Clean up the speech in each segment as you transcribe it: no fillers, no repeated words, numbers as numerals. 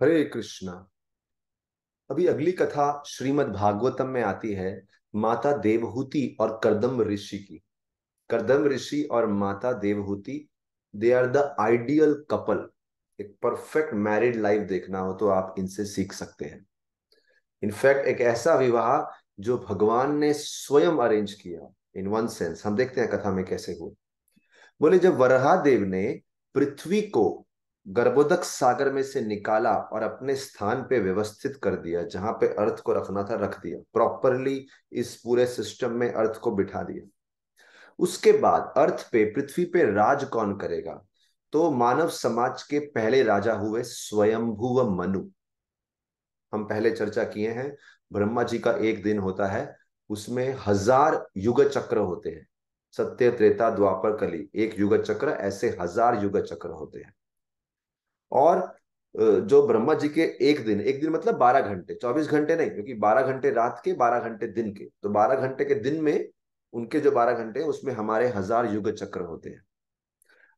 हरे कृष्णा। अभी अगली कथा श्रीमद् भागवतम में आती है, माता देवहूति और कर्दम ऋषि की। कर्दम ऋषि और माता Devahuti, they are the ideal couple. एक परफेक्ट मैरिड लाइफ देखना हो तो आप इनसे सीख सकते हैं। इनफैक्ट एक ऐसा विवाह जो भगवान ने स्वयं अरेंज किया। इन वन सेंस हम देखते हैं कथा में कैसे हुआ। बोले जब वराहदेव ने पृथ्वी को गर्भोदक सागर में से निकाला और अपने स्थान पे व्यवस्थित कर दिया, जहां पे अर्थ को रखना था रख दिया प्रॉपरली, इस पूरे सिस्टम में अर्थ को बिठा दिया। उसके बाद अर्थ पे पृथ्वी पे राज कौन करेगा? तो मानव समाज के पहले राजा हुए स्वयंभुव मनु। हम पहले चर्चा किए हैं, ब्रह्मा जी का एक दिन होता है, उसमें 1000 युग चक्र होते हैं। सत्य त्रेता द्वापर कली, एक युग चक्र, ऐसे 1000 युग चक्र होते हैं। और जो ब्रह्मा जी के एक दिन मतलब 12 घंटे, 24 घंटे नहीं, क्योंकि 12 घंटे रात के, 12 घंटे दिन के, तो 12 घंटे के दिन में उनके जो 12 घंटे हैं उसमें हमारे 1000 युग चक्र होते हैं।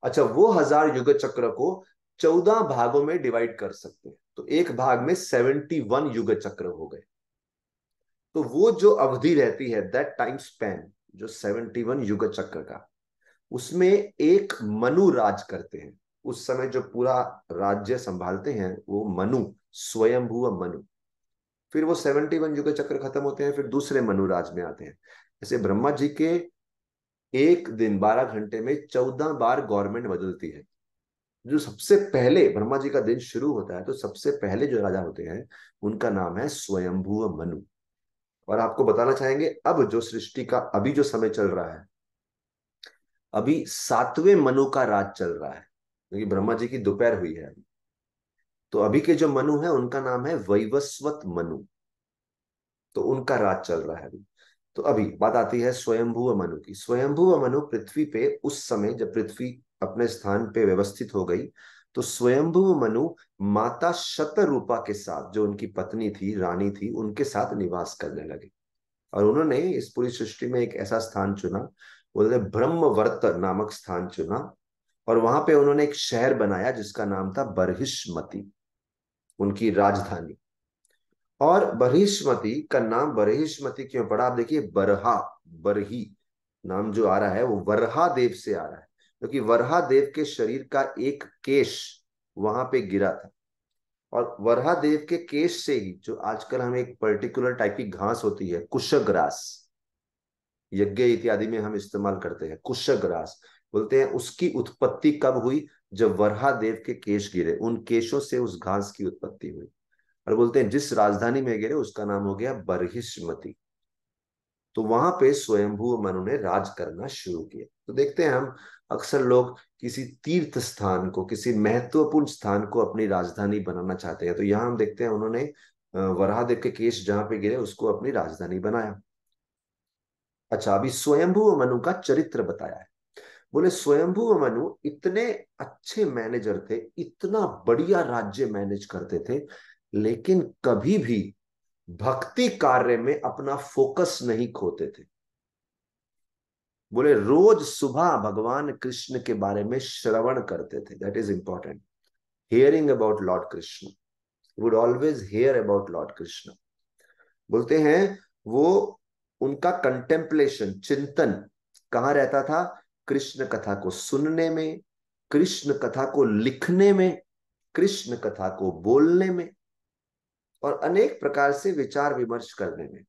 अच्छा, वो 1000 युग चक्र को 14 भागों में डिवाइड कर सकते हैं, तो एक भाग में 71 युग चक्र हो गए। तो वो जो अवधि रहती है, दैट टाइम स्पैन, जो 71 युग चक्र का, उसमें एक मनु राज करते हैं। उस समय जो पूरा राज्य संभालते हैं वो मनु, स्वयंभुव मनु। फिर वो 71 युग चक्र खत्म होते हैं, फिर दूसरे मनु राज में आते हैं। जैसे ब्रह्मा जी के एक दिन 12 घंटे में 14 बार गवर्नमेंट बदलती है। जो सबसे पहले ब्रह्मा जी का दिन शुरू होता है तो सबसे पहले जो राजा होते हैं उनका नाम है स्वयंभुव मनु। और आपको बताना चाहेंगे, अब जो सृष्टि का अभी जो समय चल रहा है, अभी 7वें मनु का राज चल रहा है, क्योंकि ब्रह्मा जी की दोपहर हुई है अभी। तो अभी के जो मनु है उनका नाम है वैवस्वत मनु। तो उनका राज चल रहा है अभी। तो अभी बात आती है स्वयंभुव मनु की। स्वयंभुव मनु पृथ्वी पे उस समय जब पृथ्वी अपने स्थान पे व्यवस्थित हो गई, तो स्वयंभुव मनु माता शतरूपा के साथ, जो उनकी पत्नी थी, रानी थी, उनके साथ निवास करने लगे। और उन्होंने इस पूरी सृष्टि में एक ऐसा स्थान चुना, बोलते ब्रह्मवर्त नामक स्थान चुना। और वहां पे उन्होंने एक शहर बनाया जिसका नाम था बरहिष्मति, उनकी राजधानी। और बरहिष्मति का नाम बरहिष्मति क्यों पड़ा? आप देखिए, बरहा, बरही नाम जो आ रहा है वो वरहा देव से आ रहा है, क्योंकि वरहा देव के शरीर का एक केश वहां पे गिरा था। और वरहा देव के केश से ही जो आजकल हमें एक पर्टिकुलर टाइप की घास होती है, कुशग्रास, यज्ञ इत्यादि में हम इस्तेमाल करते हैं, कुशग्रास बोलते हैं, उसकी उत्पत्ति कब हुई? जब वरहा देव के केश गिरे, उन केशों से उस घास की उत्पत्ति हुई। और बोलते हैं जिस राजधानी में गिरे उसका नाम हो गया बरहिष्मति। तो वहां पे स्वयंभू मनु ने राज करना शुरू किया। तो देखते हैं हम, अक्सर लोग किसी तीर्थ स्थान को, किसी महत्वपूर्ण स्थान को अपनी राजधानी बनाना चाहते हैं। तो यहाँ हम देखते हैं उन्होंने वराहदेव के केश जहां पे गिरे उसको अपनी राजधानी बनाया। अच्छा, अभी स्वयंभू मनु का चरित्र बताया है। बोले स्वयंभू मनु इतने अच्छे मैनेजर थे, इतना बढ़िया राज्य मैनेज करते थे, लेकिन कभी भी भक्ति कार्य में अपना फोकस नहीं खोते थे। बोले रोज सुबह भगवान कृष्ण के बारे में श्रवण करते थे, that is important, hearing about Lord Krishna, would always here about Lord Krishna. बोलते हैं वो, उनका कंटेम्पलेशन, चिंतन कहाँ रहता था? कृष्ण कथा को सुनने में, कृष्ण कथा को लिखने में, कृष्ण कथा को बोलने में, और अनेक प्रकार से विचार विमर्श करने में।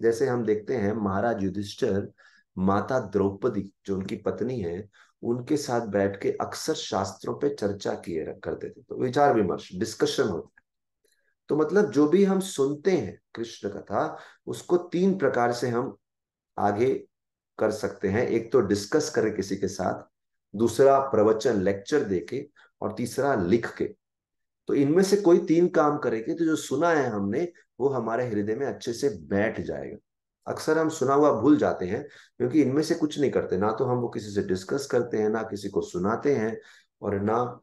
जैसे हम देखते हैं महाराज युधिष्ठिर माता द्रौपदी जो उनकी पत्नी है, उनके साथ बैठ के अक्सर शास्त्रों पे चर्चा किए करते थे, तो विचार विमर्श, डिस्कशन होता है। तो मतलब जो भी हम सुनते हैं कृष्ण कथा, उसको 3 प्रकार से हम आगे कर सकते हैं। एक तो डिस्कस करें किसी के साथ, दूसरा प्रवचन लेक्चर देके, और तीसरा लिख के। तो इनमें से कोई 3 काम करेंगे तो जो सुना है हमने वो हमारे हृदय में अच्छे से बैठ जाएगा। अक्सर हम सुना हुआ भूल जाते हैं, क्योंकि इनमें से कुछ नहीं करते, ना तो हम वो किसी से डिस्कस करते हैं, ना किसी को सुनाते हैं, और ना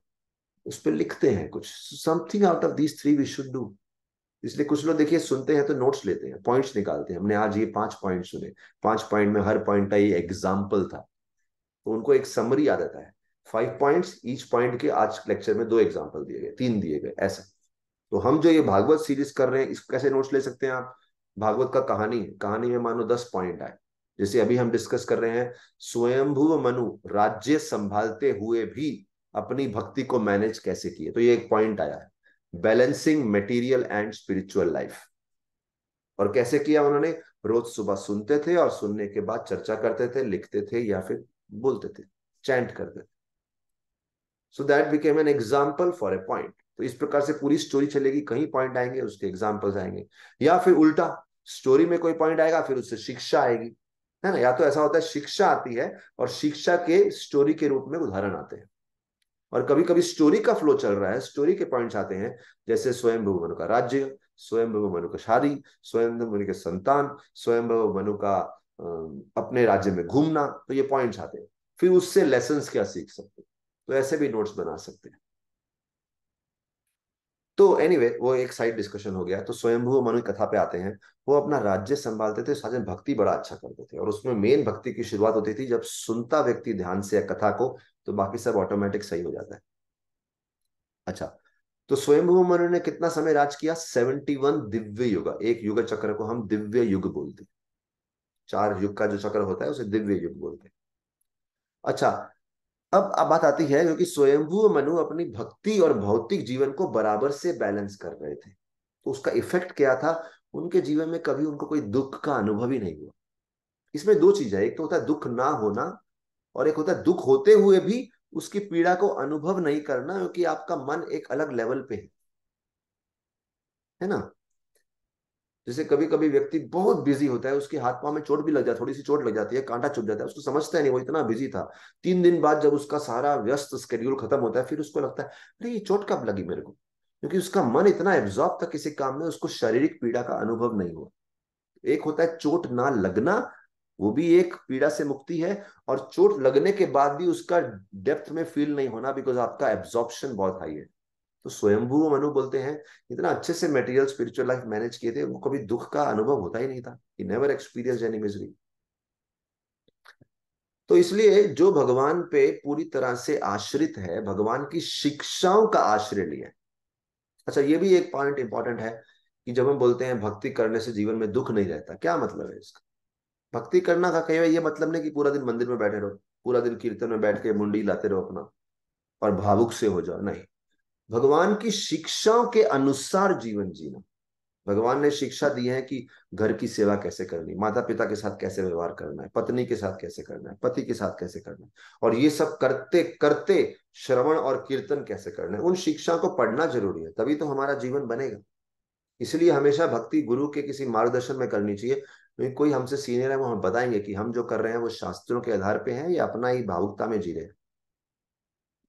उस पर लिखते हैं कुछ। Something out of these three we should do. इसलिए कुछ लोग देखिए सुनते हैं तो नोट्स लेते हैं, पॉइंट्स निकालते हैं, हमने आज ये 5 पॉइंट सुने, 5 पॉइंट में हर पॉइंट का ये एग्जाम्पल था, तो उनको एक समरी याद आता है, 5 पॉइंट्स, ईच पॉइंट के आज लेक्चर में 2 एग्जाम्पल दिए गए, 3 दिए गए, ऐसा। तो हम जो ये भागवत सीरीज कर रहे हैं, इसको कैसे नोट्स ले सकते हैं आप? भागवत का कहानी है, कहानी में मानो 10 पॉइंट आए, जैसे अभी हम डिस्कस कर रहे हैं, स्वयंभुव मनु राज्य संभालते हुए भी अपनी भक्ति को मैनेज कैसे किए, तो ये एक पॉइंट आया है, balancing material and spiritual life. और कैसे किया उन्होंने? रोज सुबह सुनते थे और सुनने के बाद चर्चा करते थे, लिखते थे या फिर बोलते थे, चैंट करते थे। So that became an example for a point. तो इस प्रकार से पूरी स्टोरी चलेगी, कहीं पॉइंट आएंगे उसके एग्जाम्पल्स आएंगे, या फिर उल्टा, स्टोरी में कोई पॉइंट आएगा फिर उससे शिक्षा आएगी, है ना? या तो ऐसा होता है शिक्षा आती है और शिक्षा के स्टोरी के रूप में उदाहरण आते हैं, और कभी कभी स्टोरी का फ्लो चल रहा है, स्टोरी के पॉइंट्स आते हैं, जैसे स्वयंभू मनु का राज्य, स्वयंभू मनु का शादी, स्वयंभू मनु के संतान, स्वयंभू मनु का अपने राज्य में घूमना, तो ये पॉइंट्स आते हैं। फिर उससे लेसन्स क्या सीख सकते हैं, तो ऐसे भी नोट्स बना सकते हैं। तो एनीवे वो एक साइड डिस्कशन हो गया। तो स्वयंभू मनु की कथा पे आते हैं। वो अपना राज्य संभालते थे, साथ में भक्ति बड़ा अच्छा करते थे, और उसमें मेन भक्ति की शुरुआत होती थी जब सुनता व्यक्ति ध्यान से कथा को, तो बाकी सब ऑटोमेटिक सही हो जाता है। अच्छा, तो स्वयंभू मनु ने कितना समय राज किया? 71 दिव्य युग। एक युग चक्र को हम दिव्य युग बोलते हैं, 4 युग का जो चक्र होता है उसे दिव्य युग बोलते हैं। अच्छा, अब बात आती है, क्योंकि स्वयंभू मनु अपनी भक्ति और भौतिक जीवन को बराबर से बैलेंस कर रहे थे, तो उसका इफेक्ट क्या था? उनके जीवन में कभी उनको कोई दुख का अनुभव ही नहीं हुआ। इसमें दो चीज है, एक तो होता है दुख ना होना, और एक होता है दुख होते हुए भी उसकी पीड़ा को अनुभव नहीं करना, क्योंकि आपका मन एक अलग लेवल पे है ना? जैसे कभी कभी व्यक्ति बहुत बिजी होता है, उसके हाथ पांव में चोट भी लग जाती है, थोड़ी सी चोट लग जाती है, कांटा चुभ जाता है, उसको समझता है नहीं, वो इतना बिजी था। 3 दिन बाद जब उसका सारा व्यस्त स्केड्यूल खत्म होता है, फिर उसको लगता है अरे ये चोट कब लगी मेरे को, क्योंकि उसका मन इतना एब्जॉर्ब था किसी काम में, उसको शारीरिक पीड़ा का अनुभव नहीं हुआ। एक होता है चोट ना लगना, वो भी एक पीड़ा से मुक्ति है, और चोट लगने के बाद भी उसका डेप्थ में फील नहीं होना, बिकॉज आपका एब्जॉर्प्शन बहुत हाई है। तो स्वयंभू मनु बोलते हैं, इतना अच्छे से मेटेरियल स्पिरिचुअल लाइफ मैनेज किए थे, उनको कभी दुख का अनुभव होता ही नहीं था, he never experience any misery. तो इसलिए जो भगवान पे पूरी तरह से आश्रित है, भगवान की शिक्षाओं का आश्रय लिया है। अच्छा, ये भी एक पॉइंट इंपॉर्टेंट है, कि जब हम बोलते हैं भक्ति करने से जीवन में दुख नहीं रहता, क्या मतलब है इसका? भक्ति करना का कहीं ये मतलब नहीं कि पूरा दिन मंदिर में बैठे रहो, पूरा दिन कीर्तन में बैठ के मुंडी लाते रहो अपना और भावुक से हो जाओ, नहीं। भगवान की शिक्षाओं के अनुसार जीवन जीना। भगवान ने शिक्षा दी है कि घर की सेवा कैसे करनी, माता पिता के साथ कैसे व्यवहार करना है, पत्नी के साथ कैसे करना है, पति के साथ कैसे करना है, और ये सब करते करते श्रवण और कीर्तन कैसे करना है, उन शिक्षा को पढ़ना जरूरी है, तभी तो हमारा जीवन बनेगा। इसलिए हमेशा भक्ति गुरु के किसी मार्गदर्शन में करनी चाहिए, क्योंकि कोई हमसे सीनियर है, वो हम बताएंगे कि हम जो कर रहे हैं वो शास्त्रों के आधार पे है या अपना ही भावुकता में जी रहे हैं,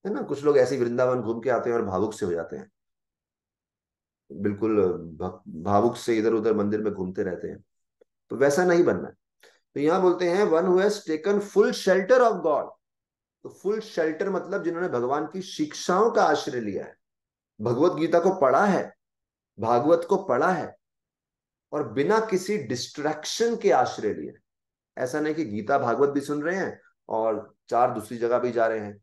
है ना? कुछ लोग ऐसे ही वृंदावन घूम के आते हैं और भावुक से हो जाते हैं, बिल्कुल भावुक से इधर उधर मंदिर में घूमते रहते हैं, तो वैसा नहीं बनना है। तो यहां बोलते हैं one who has taken full shelter of God. तो फुल शेल्टर मतलब जिन्होंने भगवान की शिक्षाओं का आश्रय लिया है, भगवत गीता को पढ़ा है, भागवत को पढ़ा है, और बिना किसी डिस्ट्रैक्शन के आश्रय लिए। ऐसा नहीं कि गीता भागवत भी सुन रहे हैं और 4 दूसरी जगह भी जा रहे हैं,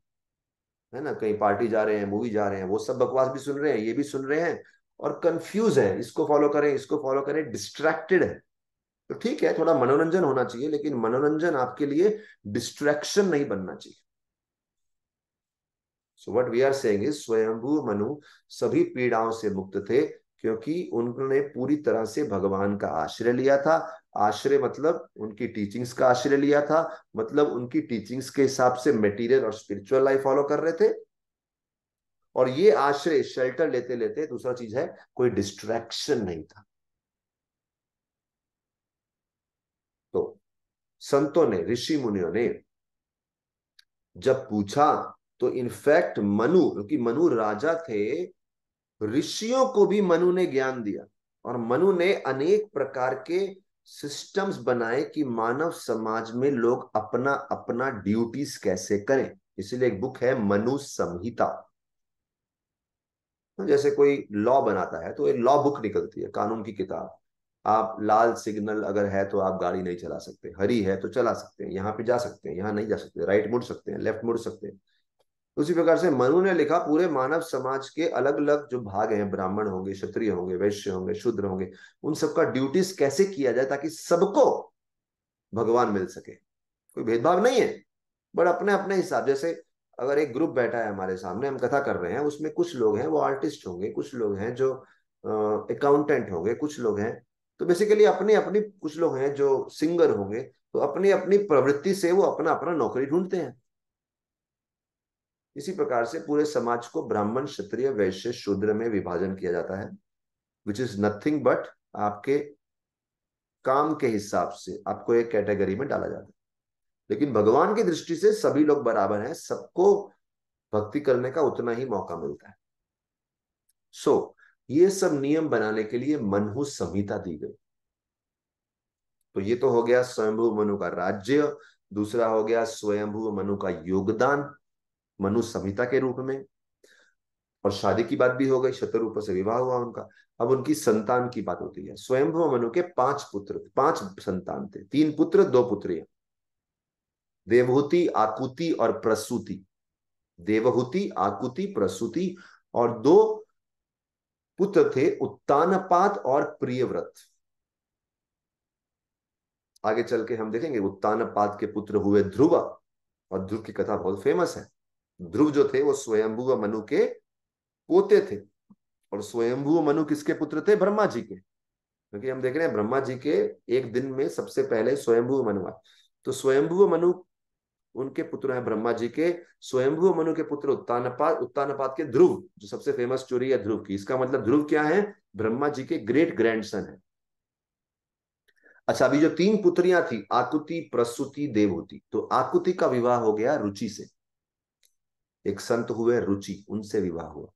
है ना, कहीं पार्टी जा रहे हैं, मूवी जा रहे हैं, वो सब बकवास भी सुन रहे हैं, ये भी सुन रहे हैं, और कंफ्यूज है, इसको फॉलो करें इसको फॉलो करें, डिस्ट्रैक्टेड है। तो ठीक है, थोड़ा मनोरंजन होना चाहिए, लेकिन मनोरंजन आपके लिए डिस्ट्रैक्शन नहीं बनना चाहिए। So what we are saying is, Swayambhu Manu सभी पीड़ाओं से मुक्त थे, क्योंकि उन्होंने पूरी तरह से भगवान का आश्रय लिया था। आश्रय मतलब उनकी टीचिंग्स का आश्रय लिया था, मतलब उनकी टीचिंग्स के हिसाब से मटेरियल और स्पिरिचुअल लाइफ फॉलो कर रहे थे, और ये आश्रय शेल्टर लेते लेते, दूसरा चीज है, कोई डिस्ट्रैक्शन नहीं था। तो संतों ने, ऋषि मुनियों ने जब पूछा, तो इनफैक्ट मनु, क्योंकि मनु राजा थे, ऋषियों को भी मनु ने ज्ञान दिया, और मनु ने अनेक प्रकार के सिस्टम्स बनाए कि मानव समाज में लोग अपना अपना ड्यूटीज कैसे करें। इसीलिए एक बुक है मनु संहिता। तो जैसे कोई लॉ बनाता है तो एक लॉ बुक निकलती है, कानून की किताब। आप लाल सिग्नल अगर है तो आप गाड़ी नहीं चला सकते, हरी है तो चला सकते हैं, यहाँ पे जा सकते हैं, यहाँ नहीं जा सकते, राइट मुड़ सकते हैं, लेफ्ट मुड़ सकते हैं। उसी प्रकार से मनु ने लिखा पूरे मानव समाज के अलग अलग जो भाग हैं, ब्राह्मण होंगे, क्षत्रिय होंगे, वैश्य होंगे, शूद्र होंगे, उन सबका ड्यूटीज कैसे किया जाए ताकि सबको भगवान मिल सके। कोई भेदभाव नहीं है, बट अपने अपने हिसाब। जैसे अगर एक ग्रुप बैठा है हमारे सामने, हम कथा कर रहे हैं, उसमें कुछ लोग हैं वो आर्टिस्ट होंगे, कुछ लोग हैं जो अकाउंटेंट होंगे, कुछ लोग हैं तो बेसिकली अपनी अपनी, कुछ लोग हैं जो सिंगर होंगे, तो अपनी अपनी प्रवृत्ति से वो अपना अपना नौकरी ढूंढते हैं। इसी प्रकार से पूरे समाज को ब्राह्मण, क्षत्रिय, वैश्य, शूद्र में विभाजन किया जाता है, विच इज नथिंग बट आपके काम के हिसाब से आपको एक कैटेगरी में डाला जाता है। लेकिन भगवान की दृष्टि से सभी लोग बराबर हैं, सबको भक्ति करने का उतना ही मौका मिलता है। सो ये सब नियम बनाने के लिए मनहु संहिता दी गई। तो ये तो हो गया स्वयंभू मनु का राज्य, दूसरा हो गया स्वयंभू मनु का योगदान मनु संहिता के रूप में, और शादी की बात भी हो गई, शतरूप से विवाह हुआ उनका। अब उनकी संतान की बात होती है। स्वयंभू मनु के 5 पुत्र, 5 संतान थे, 3 पुत्र 2 पुत्रियां, देवहूति, आकुति और प्रसूति। देवहूति, आकुति, प्रसूति, और 2 पुत्र थे, उत्तानपाद और प्रियव्रत। आगे चल के हम देखेंगे उत्तानपाद के पुत्र हुए ध्रुव, और ध्रुव की कथा बहुत फेमस है। ध्रुव जो थे वो स्वयंभू मनु के पोते थे, और स्वयंभू मनु किसके पुत्र थे? ब्रह्मा जी के। क्योंकि हम देख रहे हैं ब्रह्मा जी के एक दिन में सबसे पहले स्वयंभू मनु आए, तो स्वयंभू मनु उनके पुत्र हैं ब्रह्मा जी के। स्वयंभू मनु के पुत्र उत्तानपाद, उत्तानपाद के ध्रुव, जो सबसे फेमस स्टोरी है ध्रुव की, इसका मतलब ध्रुव क्या है? ब्रह्मा जी के ग्रेट ग्रैंडसन है। अच्छा, अभी जो 3 पुत्रियां थी, आकुति, प्रसूति, देवहूति, तो आकुति का विवाह हो गया रुचि से, एक संत हुए रुचि, उनसे विवाह हुआ।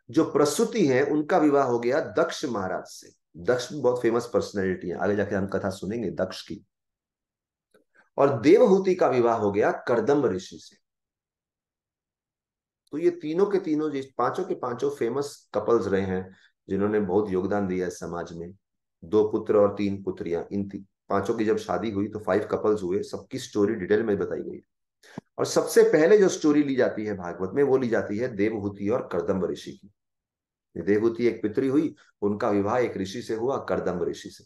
जो प्रसूति है उनका विवाह हो गया दक्ष महाराज से। दक्ष बहुत फेमस पर्सनैलिटी है, आगे जाके हम कथा सुनेंगे दक्ष की। और देवहूति का विवाह हो गया कर्दम ऋषि से। तो ये तीनों के तीनों, जिस पांचों के पांचों फेमस कपल्स रहे हैं, जिन्होंने बहुत योगदान दिया है समाज में। 2 पुत्र और 3 पुत्रियां, इन पांचों की जब शादी हुई तो 5 कपल्स हुए, सबकी स्टोरी डिटेल में बताई गई। और सबसे पहले जो स्टोरी ली जाती है भागवत में, वो ली जाती है देवहूति और कर्दम ऋषि की। देवहूति एक पितरी हुई, उनका विवाह एक ऋषि से हुआ, कर्दम ऋषि से।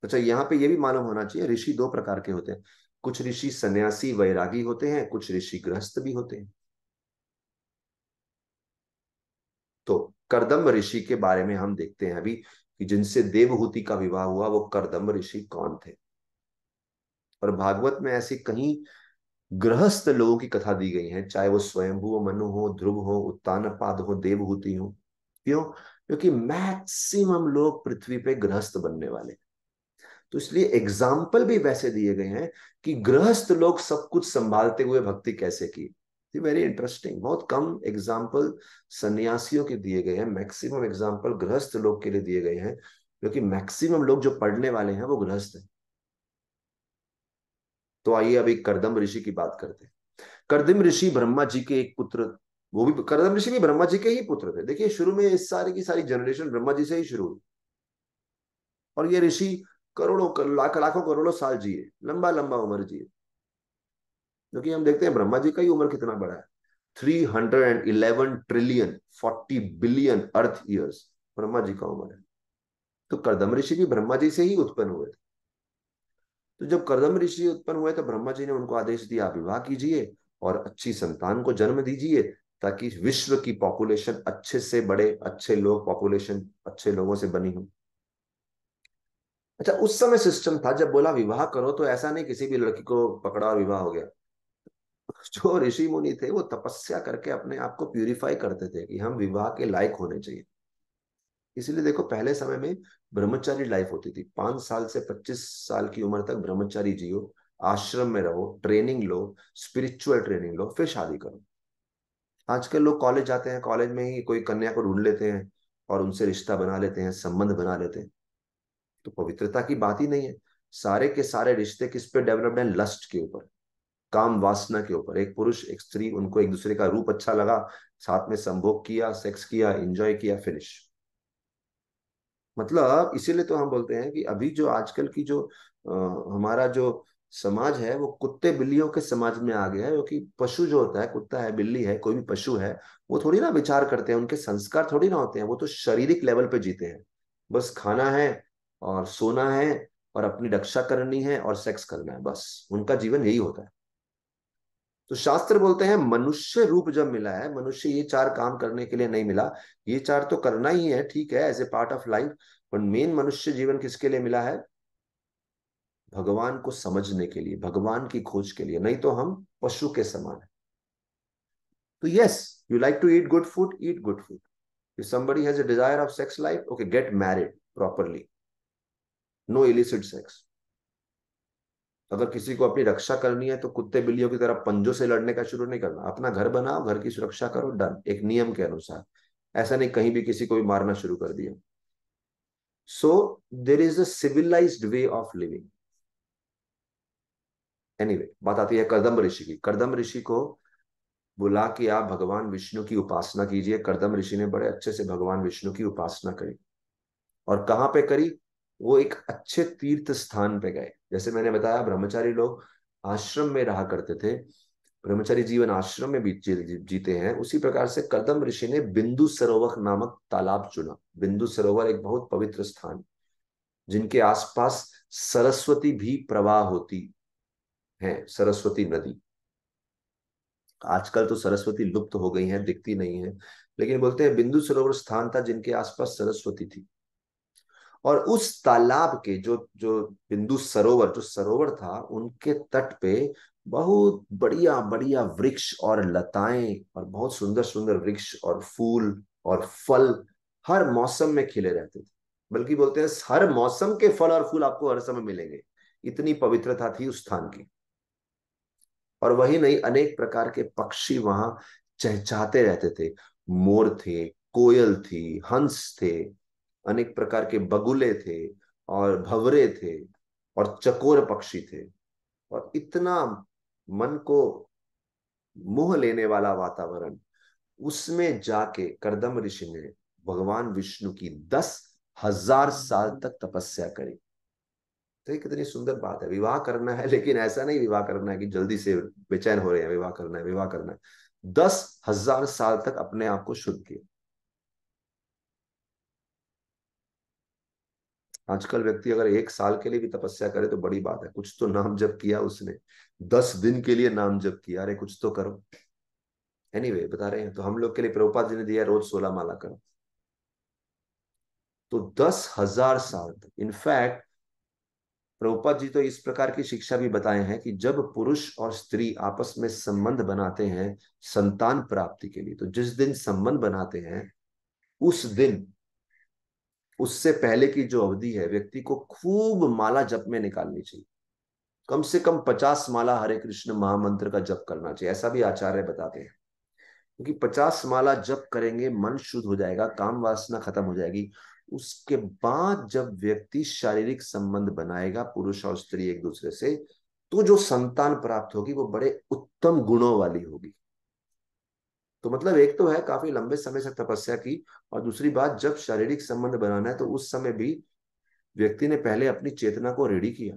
अच्छा, यहाँ पे ये भी मालूम होना चाहिए, ऋषि 2 प्रकार के होते हैं। कुछ ऋषि सन्यासी वैरागी होते हैं, कुछ ऋषि गृहस्थ भी होते हैं। तो कर्दम ऋषि के बारे में हम देखते हैं अभी, कि जिनसे देवहूति का विवाह हुआ वो कर्दम ऋषि कौन थे। और भागवत में ऐसी कहीं गृहस्थ लोगों की कथा दी गई है, चाहे वो स्वयंभू मनु हो, ध्रुव हो, उत्तानपाद हो, देवहूति हो। क्यों? क्योंकि मैक्सिमम लोग पृथ्वी पे गृहस्थ बनने वाले, तो इसलिए एग्जाम्पल भी वैसे दिए गए हैं कि गृहस्थ लोग सब कुछ संभालते हुए भक्ति कैसे की। Very interesting. बहुत कम एग्जाम्पल सन्यासियों के दिए गए हैं, मैक्सिमम एग्जाम्पल गृहस्थ लोग के लिए दिए गए हैं, क्योंकि मैक्सिमम लोग जो पढ़ने वाले हैं वो गृहस्थ हैं। तो आइए अभी कर्दम ऋषि की बात करते हैं। कर्दम ऋषि ब्रह्मा जी के एक पुत्र, वो भी कर्दम ऋषि भी ब्रह्मा जी के ही पुत्र थे। देखिए शुरू में इस सारी की सारी जनरेशन ब्रह्मा जी से ही शुरू हुई, और ये ऋषि करोड़ों लाखों करोड़ों साल जिए, लंबा लंबा उम्र जिए। क्योंकि हम देखते हैं ब्रह्मा जी का ही उम्र कितना बड़ा है, 311 ट्रिलियन 40 बिलियन अर्थ ईयर्स ब्रह्मा जी का उम्र है। तो कर्दम ऋषि भी ब्रह्मा जी से ही उत्पन्न हुए थे। तो जब कर्दम ऋषि उत्पन्न हुए तो ब्रह्मा जी ने उनको आदेश दिया, विवाह कीजिए और अच्छी संतान को जन्म दीजिए, ताकि विश्व की पॉपुलेशन अच्छे से बढ़े, अच्छे लोग, पॉपुलेशन अच्छे लोगों से बनी हो। अच्छा, उस समय सिस्टम था, जब बोला विवाह करो तो ऐसा नहीं किसी भी लड़की को पकड़ा और विवाह हो गया। जो ऋषि मुनि थे वो तपस्या करके अपने आप को प्यूरिफाई करते थे कि हम विवाह के लायक होने चाहिए। इसीलिए देखो पहले समय में ब्रह्मचारी लाइफ होती थी, 5 साल से 25 साल की उम्र तक ब्रह्मचारी जियो, आश्रम में रहो, ट्रेनिंग लो, स्पिरिचुअल ट्रेनिंग लो, फिर शादी करो। आजकल लोग कॉलेज जाते हैं, कॉलेज में ही कोई कन्या को ढूंढ लेते हैं और उनसे रिश्ता बना लेते हैं, संबंध बना लेते हैं। तो पवित्रता की बात ही नहीं है। सारे के सारे रिश्ते किस पे डेवलप्ड हैं? लस्ट के ऊपर, काम वासना के ऊपर। एक पुरुष एक स्त्री, उनको एक दूसरे का रूप अच्छा लगा, साथ में संभोग किया, सेक्स किया, एंजॉय किया, फिनिश। मतलब इसीलिए तो हम बोलते हैं कि अभी जो आजकल की जो हमारा जो समाज है वो कुत्ते बिल्लियों के समाज में आ गया है, क्योंकि पशु जो होता है, कुत्ता है, बिल्ली है, कोई भी पशु है, वो थोड़ी ना विचार करते हैं, उनके संस्कार थोड़ी ना होते हैं, वो तो शारीरिक लेवल पे जीते हैं। बस खाना है और सोना है और अपनी रक्षा करनी है और सेक्स करना है, बस उनका जीवन यही होता है। तो शास्त्र बोलते हैं मनुष्य रूप जब मिला है, मनुष्य ये चार काम करने के लिए नहीं मिला। ये चार तो करना ही है, ठीक है, as a part of life, पर मेन मनुष्य जीवन किसके लिए मिला है? भगवान को समझने के लिए, भगवान की खोज के लिए, नहीं तो हम पशु के समान है। तो yes, you like to eat good food, eat good food. If somebody has a desire of sex life, okay, get married properly, no illicit sex। अगर किसी को अपनी रक्षा करनी है तो कुत्ते बिल्लियों की तरह पंजों से लड़ने का शुरू नहीं करना, अपना घर बनाओ, घर की सुरक्षा करो, डन, एक नियम के अनुसार। ऐसा नहीं कहीं भी किसी को भी मारना शुरू कर दिया। So there is a civilised way of living. Anyway, बात आती है कर्दम ऋषि की। कर्दम ऋषि को बुला कि आप भगवान विष्णु की उपासना कीजिए। कर्दम ऋषि ने बड़े अच्छे से भगवान विष्णु की उपासना करी। और कहाँ पे करी? वो एक अच्छे तीर्थ स्थान पे गए। जैसे मैंने बताया, ब्रह्मचारी लोग आश्रम में रहा करते थे, ब्रह्मचारी जीवन आश्रम में जीते हैं, उसी प्रकार से कर्दम ऋषि ने बिंदु सरोवर नामक तालाब चुना। बिंदु सरोवर एक बहुत पवित्र स्थान, जिनके आसपास सरस्वती भी प्रवाह होती है, सरस्वती नदी। आजकल तो सरस्वती लुप्त हो गई है, दिखती नहीं है, लेकिन बोलते हैं बिंदु सरोवर स्थान था जिनके आसपास सरस्वती थी। और उस तालाब के जो जो बिंदु सरोवर, जो सरोवर था, उनके तट पे बहुत बढ़िया बढ़िया वृक्ष और लताएं और बहुत सुंदर सुंदर वृक्ष और फूल और फल हर मौसम में खिले रहते थे। बल्कि बोलते हैं हर मौसम के फल और फूल आपको हर समय मिलेंगे, इतनी पवित्रता थी उस स्थान की। और वही नहीं, अनेक प्रकार के पक्षी वहां चहचहाते रहते थे। मोर थे, कोयल थी, हंस थे, अनेक प्रकार के बगुले थे और भंवरे थे और चकोर पक्षी थे। और इतना मन को मोह लेने वाला वातावरण, उसमें जाके कर्दम ऋषि ने भगवान विष्णु की 10,000 साल तक तपस्या करी। तो ये कितनी सुंदर बात है। विवाह करना है, लेकिन ऐसा नहीं विवाह करना है कि जल्दी से बेचैन हो रहे हैं, विवाह करना है, विवाह करना है। 10,000 साल तक अपने आप को शुद्ध किया। आजकल व्यक्ति अगर 1 साल के लिए भी तपस्या करे तो बड़ी बात है, कुछ तो नाम जप किया उसने। 10 दिन के लिए नाम जप किया, अरे कुछ तो करो। एनीवे, बता रहे हैं तो हम लोग के लिए प्रभुपाद जी ने दिया रोज 16 माला करो। तो 10,000 साल तक, इनफैक्ट प्रभुपाद जी तो इस प्रकार की शिक्षा भी बताए हैं कि जब पुरुष और स्त्री आपस में संबंध बनाते हैं संतान प्राप्ति के लिए, तो जिस दिन संबंध बनाते हैं उस दिन, उससे पहले की जो अवधि है, व्यक्ति को खूब माला जप में निकालनी चाहिए। कम से कम 50 माला हरे कृष्ण महामंत्र का जप करना चाहिए, ऐसा भी आचार्य बताते हैं। क्योंकि 50 माला जप करेंगे मन शुद्ध हो जाएगा, काम वासना खत्म हो जाएगी। उसके बाद जब व्यक्ति शारीरिक संबंध बनाएगा पुरुष और स्त्री एक दूसरे से, तो जो संतान प्राप्त होगी वो बड़े उत्तम गुणों वाली होगी। तो मतलब एक तो है काफी लंबे समय से तपस्या की, और दूसरी बात, जब शारीरिक संबंध बनाना है तो उस समय भी व्यक्ति ने पहले अपनी चेतना को रेडी किया।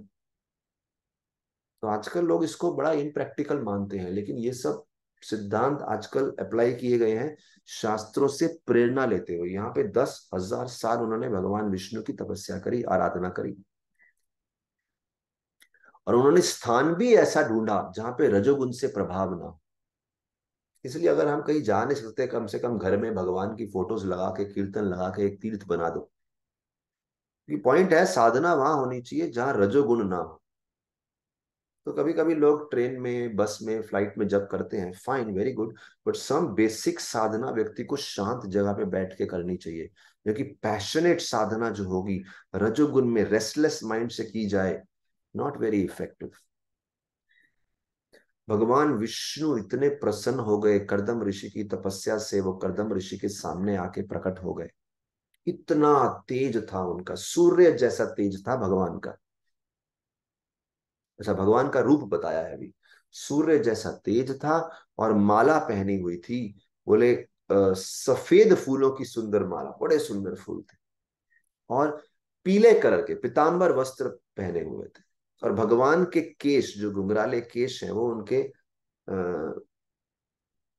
तो आजकल लोग इसको बड़ा इनप्रैक्टिकल मानते हैं, लेकिन ये सब सिद्धांत आजकल अप्लाई किए गए हैं शास्त्रों से प्रेरणा लेते हुए। यहाँ पे 10,000 साल उन्होंने भगवान विष्णु की तपस्या करी, आराधना करी। और उन्होंने स्थान भी ऐसा ढूंढा जहां पे रजोगुण से प्रभाव ना हो। इसलिए अगर हम कहीं जा नहीं सकते, कम से कम घर में भगवान की फोटोज लगा के, कीर्तन लगा के एक तीर्थ बना दो। ये पॉइंट है, साधना वहां होनी चाहिए जहां रजोगुण ना हो। तो कभी कभी लोग ट्रेन में, बस में, फ्लाइट में जब करते हैं, fine, very good, but some basic साधना व्यक्ति को शांत जगह पे बैठ के करनी चाहिए। क्योंकि पैशनेट साधना जो होगी, रजोगुण में रेस्टलेस माइंड से की जाए, नॉट वेरी इफेक्टिव। भगवान विष्णु इतने प्रसन्न हो गए कर्दम ऋषि की तपस्या से, वो कर्दम ऋषि के सामने आके प्रकट हो गए। इतना तेज था उनका, सूर्य जैसा तेज था भगवान का। अच्छा, भगवान का रूप बताया है अभी। सूर्य जैसा तेज था और माला पहनी हुई थी। बोले सफेद फूलों की सुंदर माला, बड़े सुंदर फूल थे। और पीले कलर के पीतांबर वस्त्र पहने हुए थे। और भगवान के केश, जो घुंघराले केश हैं, वो उनके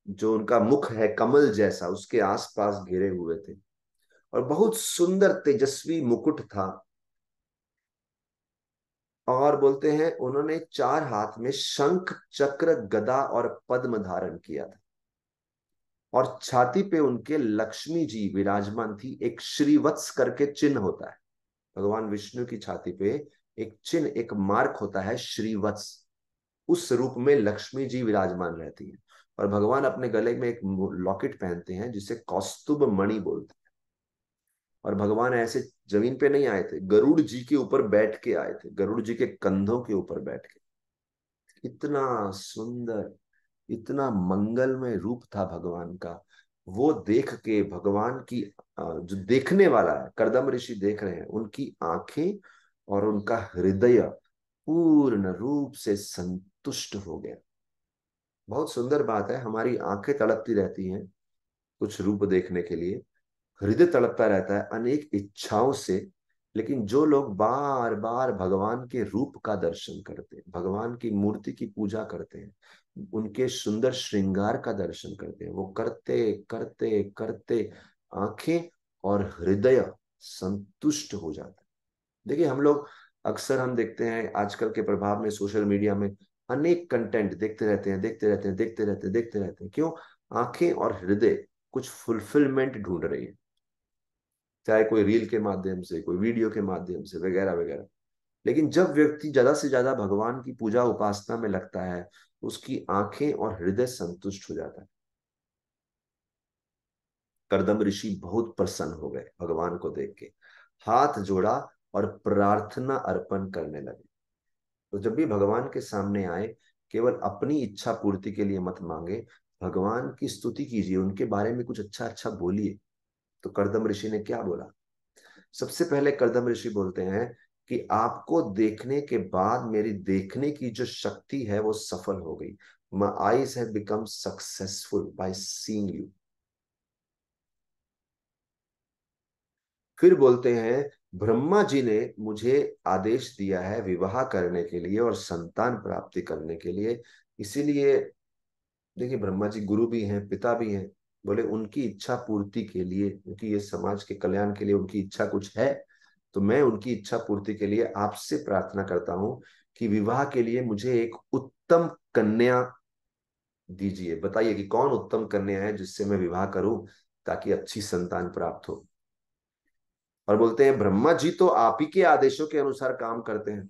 जो उनका मुख है कमल जैसा, उसके आसपास घिरे हुए थे। और बहुत सुंदर तेजस्वी मुकुट था। और बोलते हैं उन्होंने चार हाथ में शंख, चक्र, गदा और पद्म धारण किया था। और छाती पे उनके लक्ष्मी जी विराजमान थी। एक श्रीवत्स करके चिन्ह होता है भगवान विष्णु की छाती पे। एक चिन्ह, एक मार्क होता है श्रीवत्स। उस रूप में लक्ष्मी जी विराजमान रहती है। और भगवान अपने गले में एक लॉकेट पहनते हैं जिसे कौस्तुभ मणि बोलते हैं। और भगवान ऐसे जमीन पे नहीं आए थे, गरुड़ जी के ऊपर बैठ के आए थे, गरुड़ जी के कंधों के ऊपर बैठ के। इतना सुंदर, इतना मंगलमय रूप था भगवान का। वो देख के भगवान की जो देखने वाला है, करदम ऋषि देख रहे हैं, उनकी आंखें और उनका हृदय पूर्ण रूप से संतुष्ट हो गया। बहुत सुंदर बात है, हमारी आंखें तड़पती रहती हैं कुछ रूप देखने के लिए, हृदय तड़पता रहता है अनेक इच्छाओं से। लेकिन जो लोग बार बार भगवान के रूप का दर्शन करते हैं, भगवान की मूर्ति की पूजा करते हैं, उनके सुंदर श्रृंगार का दर्शन करते हैं, वो करते करते करते आंखें और हृदय संतुष्ट हो जाता है। देखिए हम लोग अक्सर हम देखते हैं आजकल के प्रभाव में, सोशल मीडिया में अनेक कंटेंट देखते रहते हैं, देखते रहते हैं, देखते रहते हैं, देखते रहते हैं। क्यों? आंखें और हृदय कुछ फुलफिलमेंट ढूंढ रही है, चाहे कोई रील के माध्यम से, कोई वीडियो के माध्यम से, वगैरह वगैरह। लेकिन जब व्यक्ति ज्यादा से ज्यादा भगवान की पूजा उपासना में लगता है, उसकी आंखें और हृदय संतुष्ट हो जाता है। करदम ऋषि बहुत प्रसन्न हो गए भगवान को देख के, हाथ जोड़ा और प्रार्थना अर्पण करने लगे। तो जब भी भगवान के सामने आए, केवल अपनी इच्छा पूर्ति के लिए मत मांगे, भगवान की स्तुति कीजिए, उनके बारे में कुछ अच्छा अच्छा बोलिए। तो करदम ऋषि ने क्या बोला? सबसे पहले करदम ऋषि बोलते हैं कि आपको देखने के बाद मेरी देखने की जो शक्ति है वो सफल हो गई। My eyes have become successful by seeing you. फिर बोलते हैं ब्रह्मा जी ने मुझे आदेश दिया है विवाह करने के लिए और संतान प्राप्ति करने के लिए। इसीलिए देखिए, ब्रह्मा जी गुरु भी हैं, पिता भी हैं। बोले उनकी इच्छा पूर्ति के लिए, क्योंकि ये समाज के कल्याण के लिए उनकी इच्छा कुछ है, तो मैं उनकी इच्छा पूर्ति के लिए आपसे प्रार्थना करता हूं कि विवाह के लिए मुझे एक उत्तम कन्या दीजिए। बताइए कि कौन उत्तम कन्या है जिससे मैं विवाह करूं ताकि अच्छी संतान प्राप्त हो। और बोलते हैं ब्रह्मा जी तो आप ही के आदेशों के अनुसार काम करते हैं,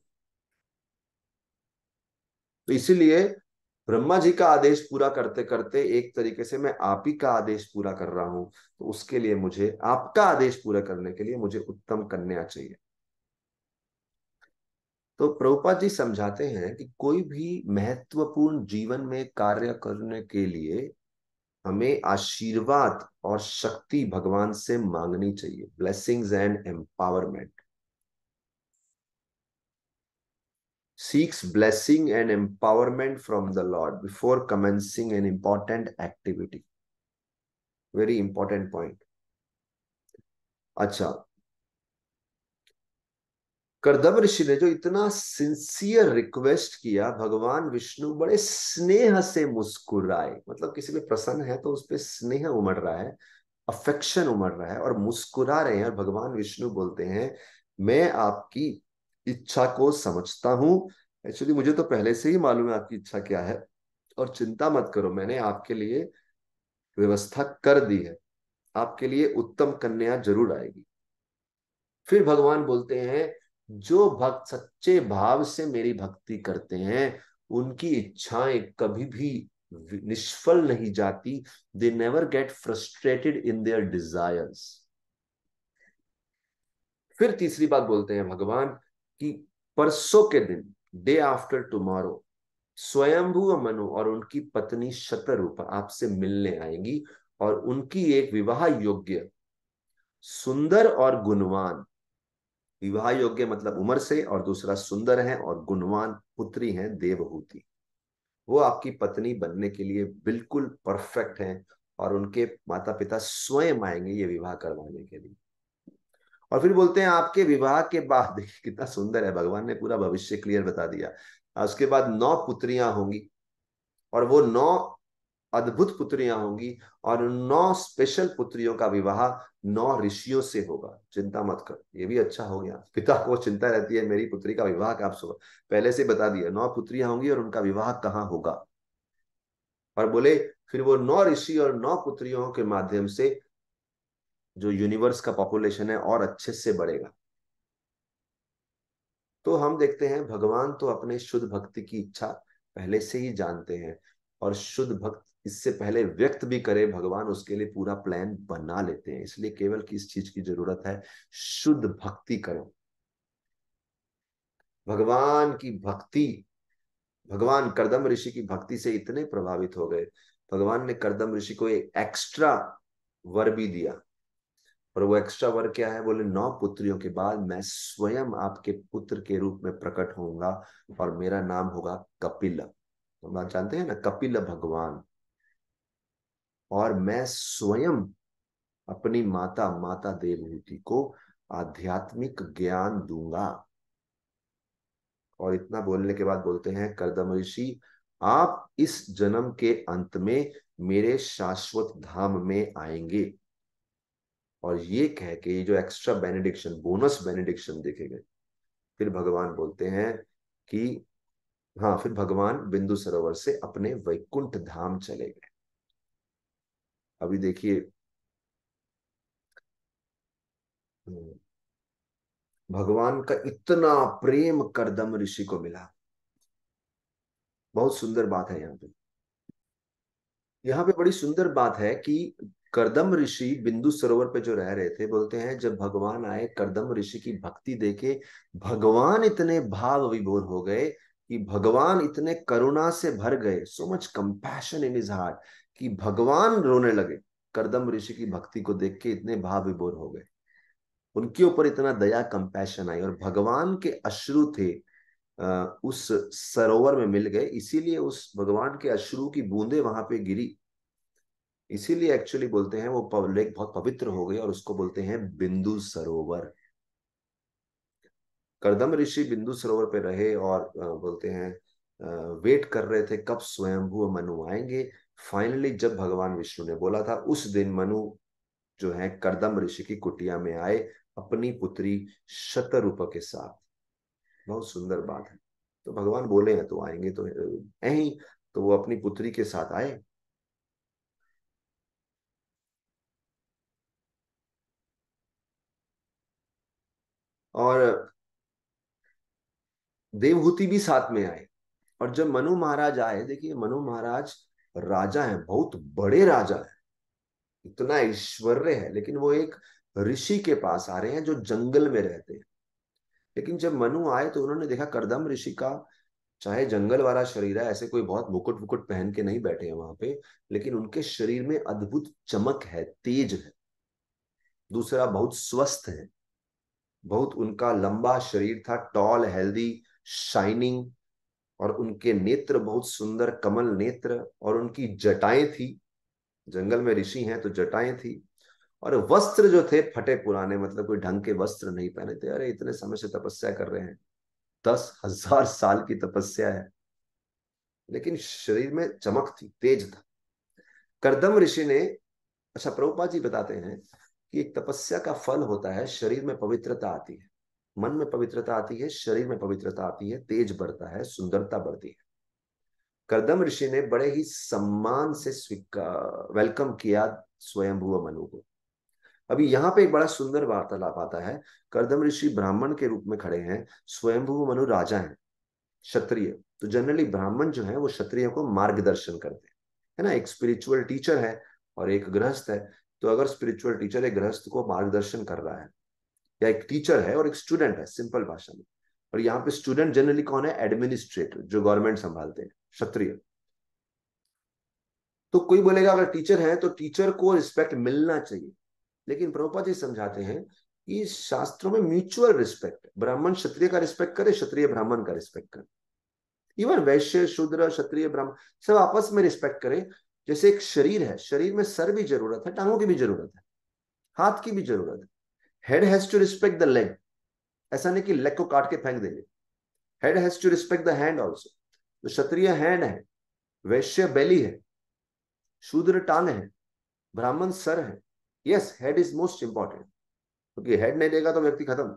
तो इसीलिए ब्रह्मा जी का आदेश पूरा करते करते एक तरीके से मैं आप ही का आदेश पूरा कर रहा हूं। तो उसके लिए मुझे, आपका आदेश पूरा करने के लिए मुझे उत्तम कन्या चाहिए। तो प्रभुपाद जी समझाते हैं कि कोई भी महत्वपूर्ण जीवन में कार्य करने के लिए हमें आशीर्वाद और शक्ति भगवान से मांगनी चाहिए, blessings and empowerment. Seeks blessing and empowerment from the Lord before commencing an important activity. Very important point. अच्छा, करदम ऋषि ने जो इतना सिंसियर रिक्वेस्ट किया, भगवान विष्णु बड़े स्नेह से मुस्कुराए। मतलब किसी पे प्रसन्न है तो उस पे स्नेह उमड़ रहा है, अफेक्शन उमड़ रहा है, और मुस्कुरा रहे हैं। और भगवान विष्णु बोलते हैं मैं आपकी इच्छा को समझता हूं। एक्चुअली मुझे तो पहले से ही मालूम है आपकी इच्छा क्या है, और चिंता मत करो, मैंने आपके लिए व्यवस्था कर दी है। आपके लिए उत्तम कन्या जरूर आएगी। फिर भगवान बोलते हैं जो भक्त सच्चे भाव से मेरी भक्ति करते हैं, उनकी इच्छाएं कभी भी निष्फल नहीं जाती। They never get frustrated in their desires. फिर तीसरी बात बोलते हैं भगवान कि परसों के दिन, डे आफ्टर टुमारो, स्वयंभू मनु और उनकी पत्नी शतरूपा आपसे मिलने आएंगी। और उनकी एक विवाह योग्य, सुंदर और गुणवान, विवाह योग्य मतलब उम्र से, और दूसरा सुंदर है और गुणवान पुत्री हैं देवहूति। वो आपकी पत्नी बनने के लिए बिल्कुल परफेक्ट हैं। और उनके माता पिता स्वयं आएंगे ये विवाह करवाने के लिए। और फिर बोलते हैं आपके विवाह के बाद, देखिए कितना सुंदर है, भगवान ने पूरा भविष्य क्लियर बता दिया। उसके बाद 9 पुत्रियां होंगी, और वो 9 अद्भुत पुत्रियां होंगी, और 9 स्पेशल पुत्रियों का विवाह 9 ऋषियों से होगा। चिंता मत कर, ये भी अच्छा हो गया। पिता को चिंता रहती है मेरी पुत्री का विवाह कब होगा, पहले से बता दिया 9 पुत्रियां होंगी और उनका विवाह कहाँ होगा। और बोले फिर वो 9 ऋषि और 9 पुत्रियों के माध्यम से जो यूनिवर्स का पॉपुलेशन है और अच्छे से बढ़ेगा। तो हम देखते हैं भगवान तो अपने शुद्ध भक्ति की इच्छा पहले से ही जानते हैं, और शुद्ध भक्त इससे पहले व्यक्त भी करे, भगवान उसके लिए पूरा प्लान बना लेते हैं। इसलिए केवल किस चीज की जरूरत है, शुद्ध भक्ति करो, भगवान की भक्ति। भगवान कर्दम ऋषि की भक्ति से इतने प्रभावित हो गए, भगवान ने कर्दम ऋषि को एक एक्स्ट्रा वर भी दिया। और वो एक्स्ट्रा वर क्या है, बोले 9 पुत्रियों के बाद मैं स्वयं आपके पुत्र के रूप में प्रकट होऊंगा, और मेरा नाम होगा कपिल। हम बात जानते हैं ना, कपिल भगवान। और मैं स्वयं अपनी माता माता देवहूति को आध्यात्मिक ज्ञान दूंगा। और इतना बोलने के बाद बोलते हैं कर्दम ऋषि, आप इस जन्म के अंत में मेरे शाश्वत धाम में आएंगे। और ये कह के ये जो एक्स्ट्रा बेनेडिक्शन, बोनस बेनेडिक्शन देखे गए, फिर भगवान बोलते हैं कि हाँ, फिर भगवान बिंदु सरोवर से अपने वैकुंठ धाम चले गए। अभी देखिए, भगवान का इतना प्रेम कर्दम ऋषि को मिला। बहुत सुंदर बात है यहाँ पे। यहाँ पे बड़ी सुंदर बात है कि कर्दम ऋषि बिंदु सरोवर पे जो रह रहे थे, बोलते हैं जब भगवान आए, कर्दम ऋषि की भक्ति देखे भगवान इतने भाव विभोर हो गए, कि भगवान इतने करुणा से भर गए, so much compassion in his heart, कि भगवान रोने लगे। कर्दम ऋषि की भक्ति को देख के इतने भाव विभोर हो गए, उनके ऊपर इतना दया कंपैशन आई, और भगवान के अश्रु थे उस सरोवर में मिल गए, इसीलिए उस भगवान के अश्रु की बूंदें वहां पे गिरी। इसीलिए एक्चुअली बोलते हैं वो लेक बहुत पवित्र हो गई, और उसको बोलते हैं बिंदु सरोवर। कर्दम ऋषि बिंदु सरोवर पे रहे, और बोलते हैं वेट कर रहे थे कब स्वयंभू मनु आएंगे। फाइनली जब भगवान विष्णु ने बोला था, उस दिन मनु जो है कर्दम ऋषि की कुटिया में आए, अपनी पुत्री शतरूप के साथ। बहुत सुंदर बात है। तो भगवान बोले हैं तो आएंगे, तो यही, तो वो अपनी पुत्री के साथ आए। और देवहूति भी साथ में आए। और जब मनु महाराज आए, देखिए मनु महाराज राजा हैं, बहुत बड़े राजा हैं, इतना ऐश्वर्य है, लेकिन वो एक ऋषि के पास आ रहे हैं जो जंगल में रहते हैं। लेकिन जब मनु आए तो उन्होंने देखा कर्दम ऋषि का, चाहे जंगल वाला शरीर है, ऐसे कोई बहुत मुकुट मुकुट पहन के नहीं बैठे हैं वहां पे, लेकिन उनके शरीर में अद्भुत चमक है, तेज है। दूसरा, बहुत स्वस्थ है, बहुत उनका लंबा शरीर था, टॉल, हेल्दी, शाइनिंग। और उनके नेत्र बहुत सुंदर कमल नेत्र, और उनकी जटाएं थी, जंगल में ऋषि हैं तो जटाएं थी। और वस्त्र जो थे फटे पुराने, मतलब कोई ढंग के वस्त्र नहीं पहने थे। अरे इतने समय से तपस्या कर रहे हैं, 10,000 साल की तपस्या है, लेकिन शरीर में चमक थी, तेज था। करदम ऋषि ने, अच्छा प्रभुपाद जी बताते हैं कि एक तपस्या का फल होता है, शरीर में पवित्रता आती है, मन में पवित्रता आती है, शरीर में पवित्रता आती है, तेज बढ़ता है, सुंदरता बढ़ती है। करदम ऋषि ने बड़े ही सम्मान से स्वीकार वेलकम किया स्वयंभुव मनु को। अभी यहाँ पे एक बड़ा सुंदर वार्तालाप आता है। करदम ऋषि ब्राह्मण के रूप में खड़े हैं, स्वयंभुव मनु राजा हैं, क्षत्रिय। तो जनरली ब्राह्मण जो है वो क्षत्रिय को मार्गदर्शन करते हैं, है ना। एक स्पिरिचुअल टीचर है और एक गृहस्थ है। तो अगर स्पिरिचुअल टीचर एक गृहस्थ को मार्गदर्शन कर रहा है, या एक टीचर है और एक स्टूडेंट है, सिंपल भाषा में। और यहाँ पे स्टूडेंट जनरली कौन है, एडमिनिस्ट्रेटर, जो गवर्नमेंट संभालते हैं, क्षत्रिय। तो कोई बोलेगा अगर टीचर है तो टीचर को रिस्पेक्ट मिलना चाहिए, लेकिन प्रभुपाद जी समझाते हैं कि शास्त्रों में म्यूचुअल रिस्पेक्ट, ब्राह्मण क्षत्रिय का रिस्पेक्ट करे, क्षत्रिय ब्राह्मण का रिस्पेक्ट करे। इवन वैश्य शूद्र क्षत्रिय ब्राह्मण सब आपस में रिस्पेक्ट करें। जैसे एक शरीर है, शरीर में सर भी जरूरत है, टांगों की भी जरूरत है, हाथ की भी जरूरत है, head has to respect the leg, ऐसा नहीं कि लेग को काट के फेंक देंगे। Head has to respect the hand also. तो क्षत्रिय हैंड है, वैश्य बेली है, शूद्र टांग है, ब्राह्मण सर है। Yes, head is most important, क्योंकि हेड नहीं देगा तो व्यक्ति खत्म,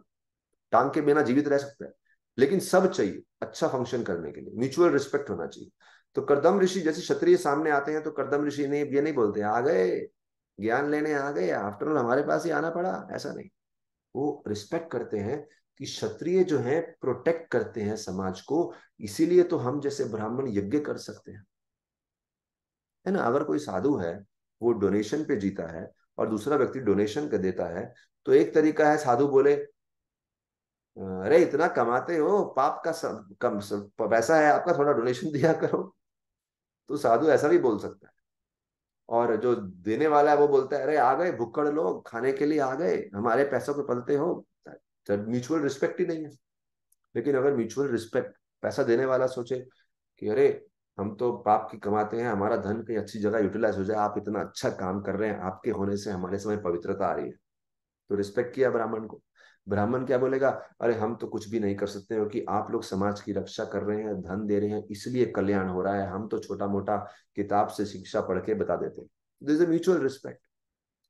टांग के बिना जीवित रह सकता है। लेकिन सब चाहिए अच्छा फंक्शन करने के लिए, म्यूचुअल रिस्पेक्ट होना चाहिए। तो करदम ऋषि जैसे क्षत्रिय सामने आते हैं तो करदम ऋषि ने ये नहीं बोलते आ गए, ज्ञान लेने आ गए, आफ्टर ऑल हमारे पास ही आना पड़ा, ऐसा नहीं। वो रिस्पेक्ट करते हैं कि क्षत्रिय जो है प्रोटेक्ट करते हैं समाज को, इसीलिए तो हम जैसे ब्राह्मण यज्ञ कर सकते हैं, है ना। अगर कोई साधु है, वो डोनेशन पे जीता है और दूसरा व्यक्ति डोनेशन कर देता है, तो एक तरीका है साधु बोले अरे इतना कमाते हो, पाप का पैसा है आपका, थोड़ा डोनेशन दिया करो। तो साधु ऐसा भी बोल सकता है। और जो देने वाला है वो बोलता है अरे आ गए भुक्कड़ लोग, खाने के लिए आ गए, हमारे पैसों पे पलते हो। जब म्यूचुअल रिस्पेक्ट ही नहीं है। लेकिन अगर म्यूचुअल रिस्पेक्ट, पैसा देने वाला सोचे कि अरे हम तो पाप की कमाते हैं, हमारा धन कहीं अच्छी जगह यूटिलाइज हो जाए, आप इतना अच्छा काम कर रहे हैं, आपके होने से हमारे समय पवित्रता आ रही है, तो रिस्पेक्ट किया ब्राह्मण को। ब्राह्मण क्या बोलेगा, अरे हम तो कुछ भी नहीं कर सकते क्योंकि आप लोग समाज की रक्षा कर रहे हैं, धन दे रहे हैं, इसलिए कल्याण हो रहा है, हम तो छोटा मोटा किताब से शिक्षा पढ़ के बता देते हैं। This is mutual respect.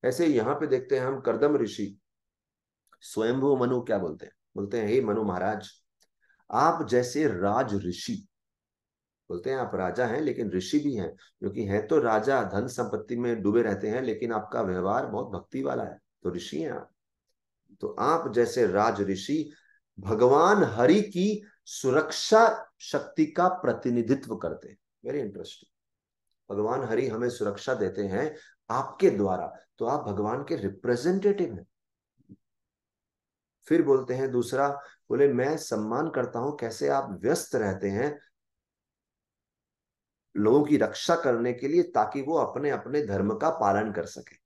ऐसे ही यहाँ पे देखते हैं हम कर्दम ऋषि स्वयंभू मनु क्या बोलते हैं, बोलते हैं हे मनु महाराज, आप जैसे राज ऋषि, बोलते हैं आप राजा हैं लेकिन ऋषि भी हैं, क्योंकि है तो राजा धन संपत्ति में डूबे रहते हैं, लेकिन आपका व्यवहार बहुत भक्ति वाला है, तो ऋषि हैं आप। तो आप जैसे राज ऋषि भगवान हरि की सुरक्षा शक्ति का प्रतिनिधित्व करते हैं। Very interesting. भगवान हरि हमें सुरक्षा देते हैं आपके द्वारा, तो आप भगवान के रिप्रेजेंटेटिव हैं। फिर बोलते हैं दूसरा, बोले मैं सम्मान करता हूं कैसे आप व्यस्त रहते हैं लोगों की रक्षा करने के लिए, ताकि वो अपने अपने धर्म का पालन कर सके।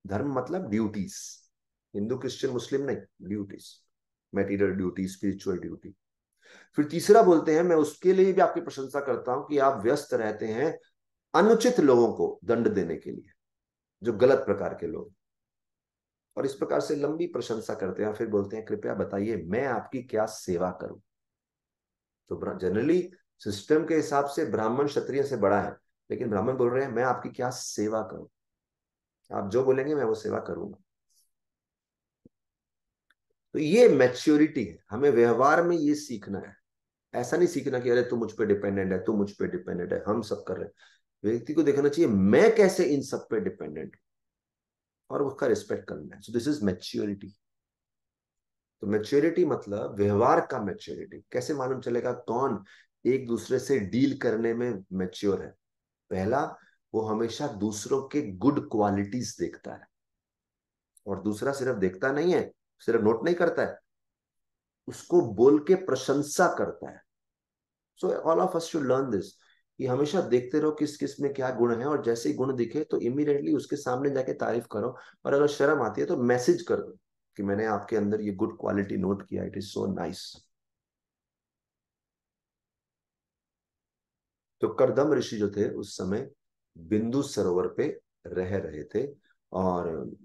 धर्म मतलब ड्यूटीज, हिंदू क्रिश्चियन मुस्लिम नहीं, duties, material duty, spiritual duty. फिर तीसरा बोलते हैं मैं उसके लिए भी आपकी प्रशंसा करता हूं कि आप व्यस्त रहते हैं अनुचित लोगों को दंड देने के लिए, जो गलत प्रकार के लोग। और इस प्रकार से लंबी प्रशंसा करते हैं, फिर बोलते हैं कृपया बताइए मैं आपकी क्या सेवा करूं। तो जनरली सिस्टम के हिसाब से ब्राह्मण क्षत्रिय से बड़ा है, लेकिन ब्राह्मण बोल रहे हैं मैं आपकी क्या सेवा करूं, आप जो बोलेंगे मैं वो सेवा करूंगा। तो ये मैच्योरिटी है, हमें व्यवहार में ये सीखना है। ऐसा नहीं सीखना कि अरे तू मुझ पे डिपेंडेंट है, तू मुझ पे डिपेंडेंट है, हम सब कर रहे हैं। व्यक्ति को देखना चाहिए मैं कैसे इन सब पे डिपेंडेंट हूं, और उसका रिस्पेक्ट करना है। So this is maturity. तो मैच्योरिटी मतलब व्यवहार का मैच्योरिटी। कैसे मालूम चलेगा कौन एक दूसरे से डील करने में मैच्योर है? पहला, वो हमेशा दूसरों के गुड क्वालिटीज देखता है, और दूसरा सिर्फ देखता नहीं है, सिर्फ नोट नहीं करता है, उसको बोल के प्रशंसा करता है। So all of us should learn this, कि हमेशा देखते रहो किस किस में क्या गुण है, और जैसे ही गुण दिखे तो इमीडिएटली उसके सामने जाके तारीफ करो। और अगर शर्म आती है तो मैसेज कर दो कि मैंने आपके अंदर ये गुड क्वालिटी नोट किया, इट इज सो नाइस। तो करदम ऋषि जो थे उस समय बिंदु सरोवर पे रह रहे थे, और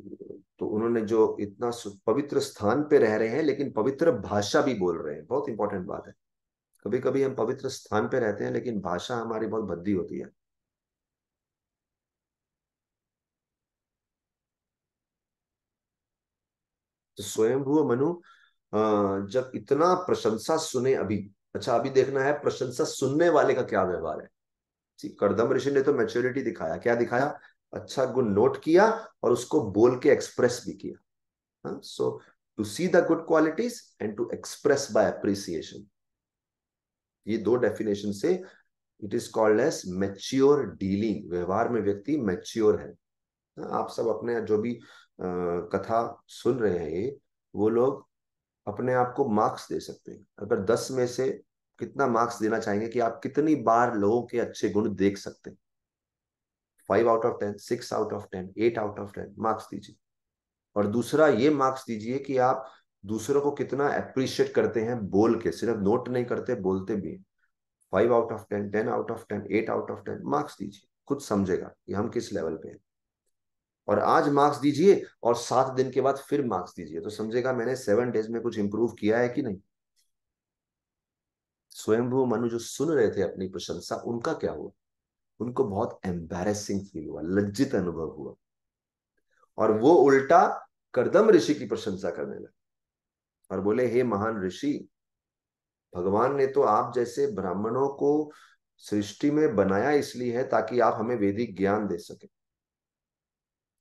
तो उन्होंने जो इतना पवित्र स्थान पे रह रहे हैं लेकिन पवित्र भाषा भी बोल रहे हैं, बहुत इंपॉर्टेंट बात है। कभी कभी हम पवित्र स्थान पे रहते हैं लेकिन भाषा हमारी बहुत भद्दी होती है। तो स्वयंभू मनु जब इतना प्रशंसा सुने अभी, अच्छा अभी देखना है प्रशंसा सुनने वाले का क्या व्यवहार है। करदम ऋषि ने तो मैच्योरिटी दिखाया, क्या दिखाया, अच्छा गुण नोट किया और उसको बोल के एक्सप्रेस भी किया। So to see the good qualities and to express by appreciation, ये दो डेफिनेशन से it is called as mature dealing. व्यवहार में व्यक्ति मैच्योर है। आप सब अपने जो भी कथा सुन रहे हैं ये, वो लोग अपने आप को मार्क्स दे सकते हैं। अगर 10 में से कितना मार्क्स देना चाहेंगे कि आप कितनी बार लोगों के अच्छे गुण देख सकते हैं? 5 out of 10, 6 out of 10, 8 out of 10 marks दीजिए। और दूसरा ये मार्क्स दीजिए कि आप दूसरों को कितना अप्रिशिएट करते हैं बोल के, सिर्फ नोट नहीं करते, बोलते भी। 5 out of 10, 10 out of 10, 8 out of 10 marks दीजिए, खुद समझेगा कि हम किस लेवल पे हैं। और आज मार्क्स दीजिए और 7 दिन के बाद फिर मार्क्स दीजिए, तो समझेगा मैंने 7 डेज में कुछ इंप्रूव किया है कि नहीं। स्वयंभू मनु जो सुन रहे थे अपनी प्रशंसा, उनका क्या हुआ? उनको बहुत एम्बैरेसिंग फील हुआ, लज्जित अनुभव हुआ, और वो उल्टा कर्दम ऋषि की प्रशंसा करने लगे और बोले, हे महान ऋषि, भगवान ने तो आप जैसे ब्राह्मणों को सृष्टि में बनाया इसलिए है ताकि आप हमें वैदिक ज्ञान दे सके,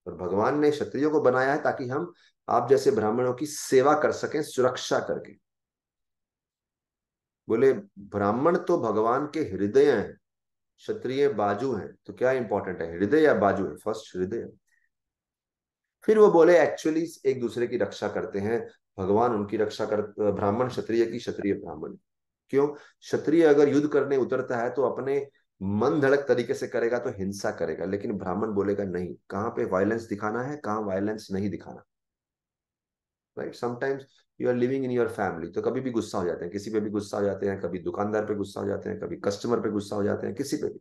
और भगवान ने क्षत्रियों को बनाया है ताकि हम आप जैसे ब्राह्मणों की सेवा कर सकें, सुरक्षा करके। बोले, ब्राह्मण तो भगवान के हृदय हैं, क्षत्रिय बाजू हैं, तो क्या इंपॉर्टेंट है, हृदय या बाजू है? फर्स्ट हृदय। फिर वो बोले, एक्चुअली एक दूसरे की रक्षा करते हैं, भगवान उनकी रक्षा कर, ब्राह्मण क्षत्रिय की, क्षत्रिय ब्राह्मण। क्यों? क्षत्रिय अगर युद्ध करने उतरता है तो अपने मन धड़क तरीके से करेगा, तो हिंसा करेगा, लेकिन ब्राह्मण बोलेगा नहीं, कहाँ पे वायलेंस दिखाना है, कहाँ वायलेंस नहीं दिखाना। Right? Sometimes you are living in your family, तो कभी भी गुस्सा हो जाते हैं, किसी पे भी गुस्सा हो जाते हैं, कभी दुकानदार पे गुस्सा हो जाते हैं, कभी कस्टमर पे गुस्सा हो जाते हैं, किसी पे भी।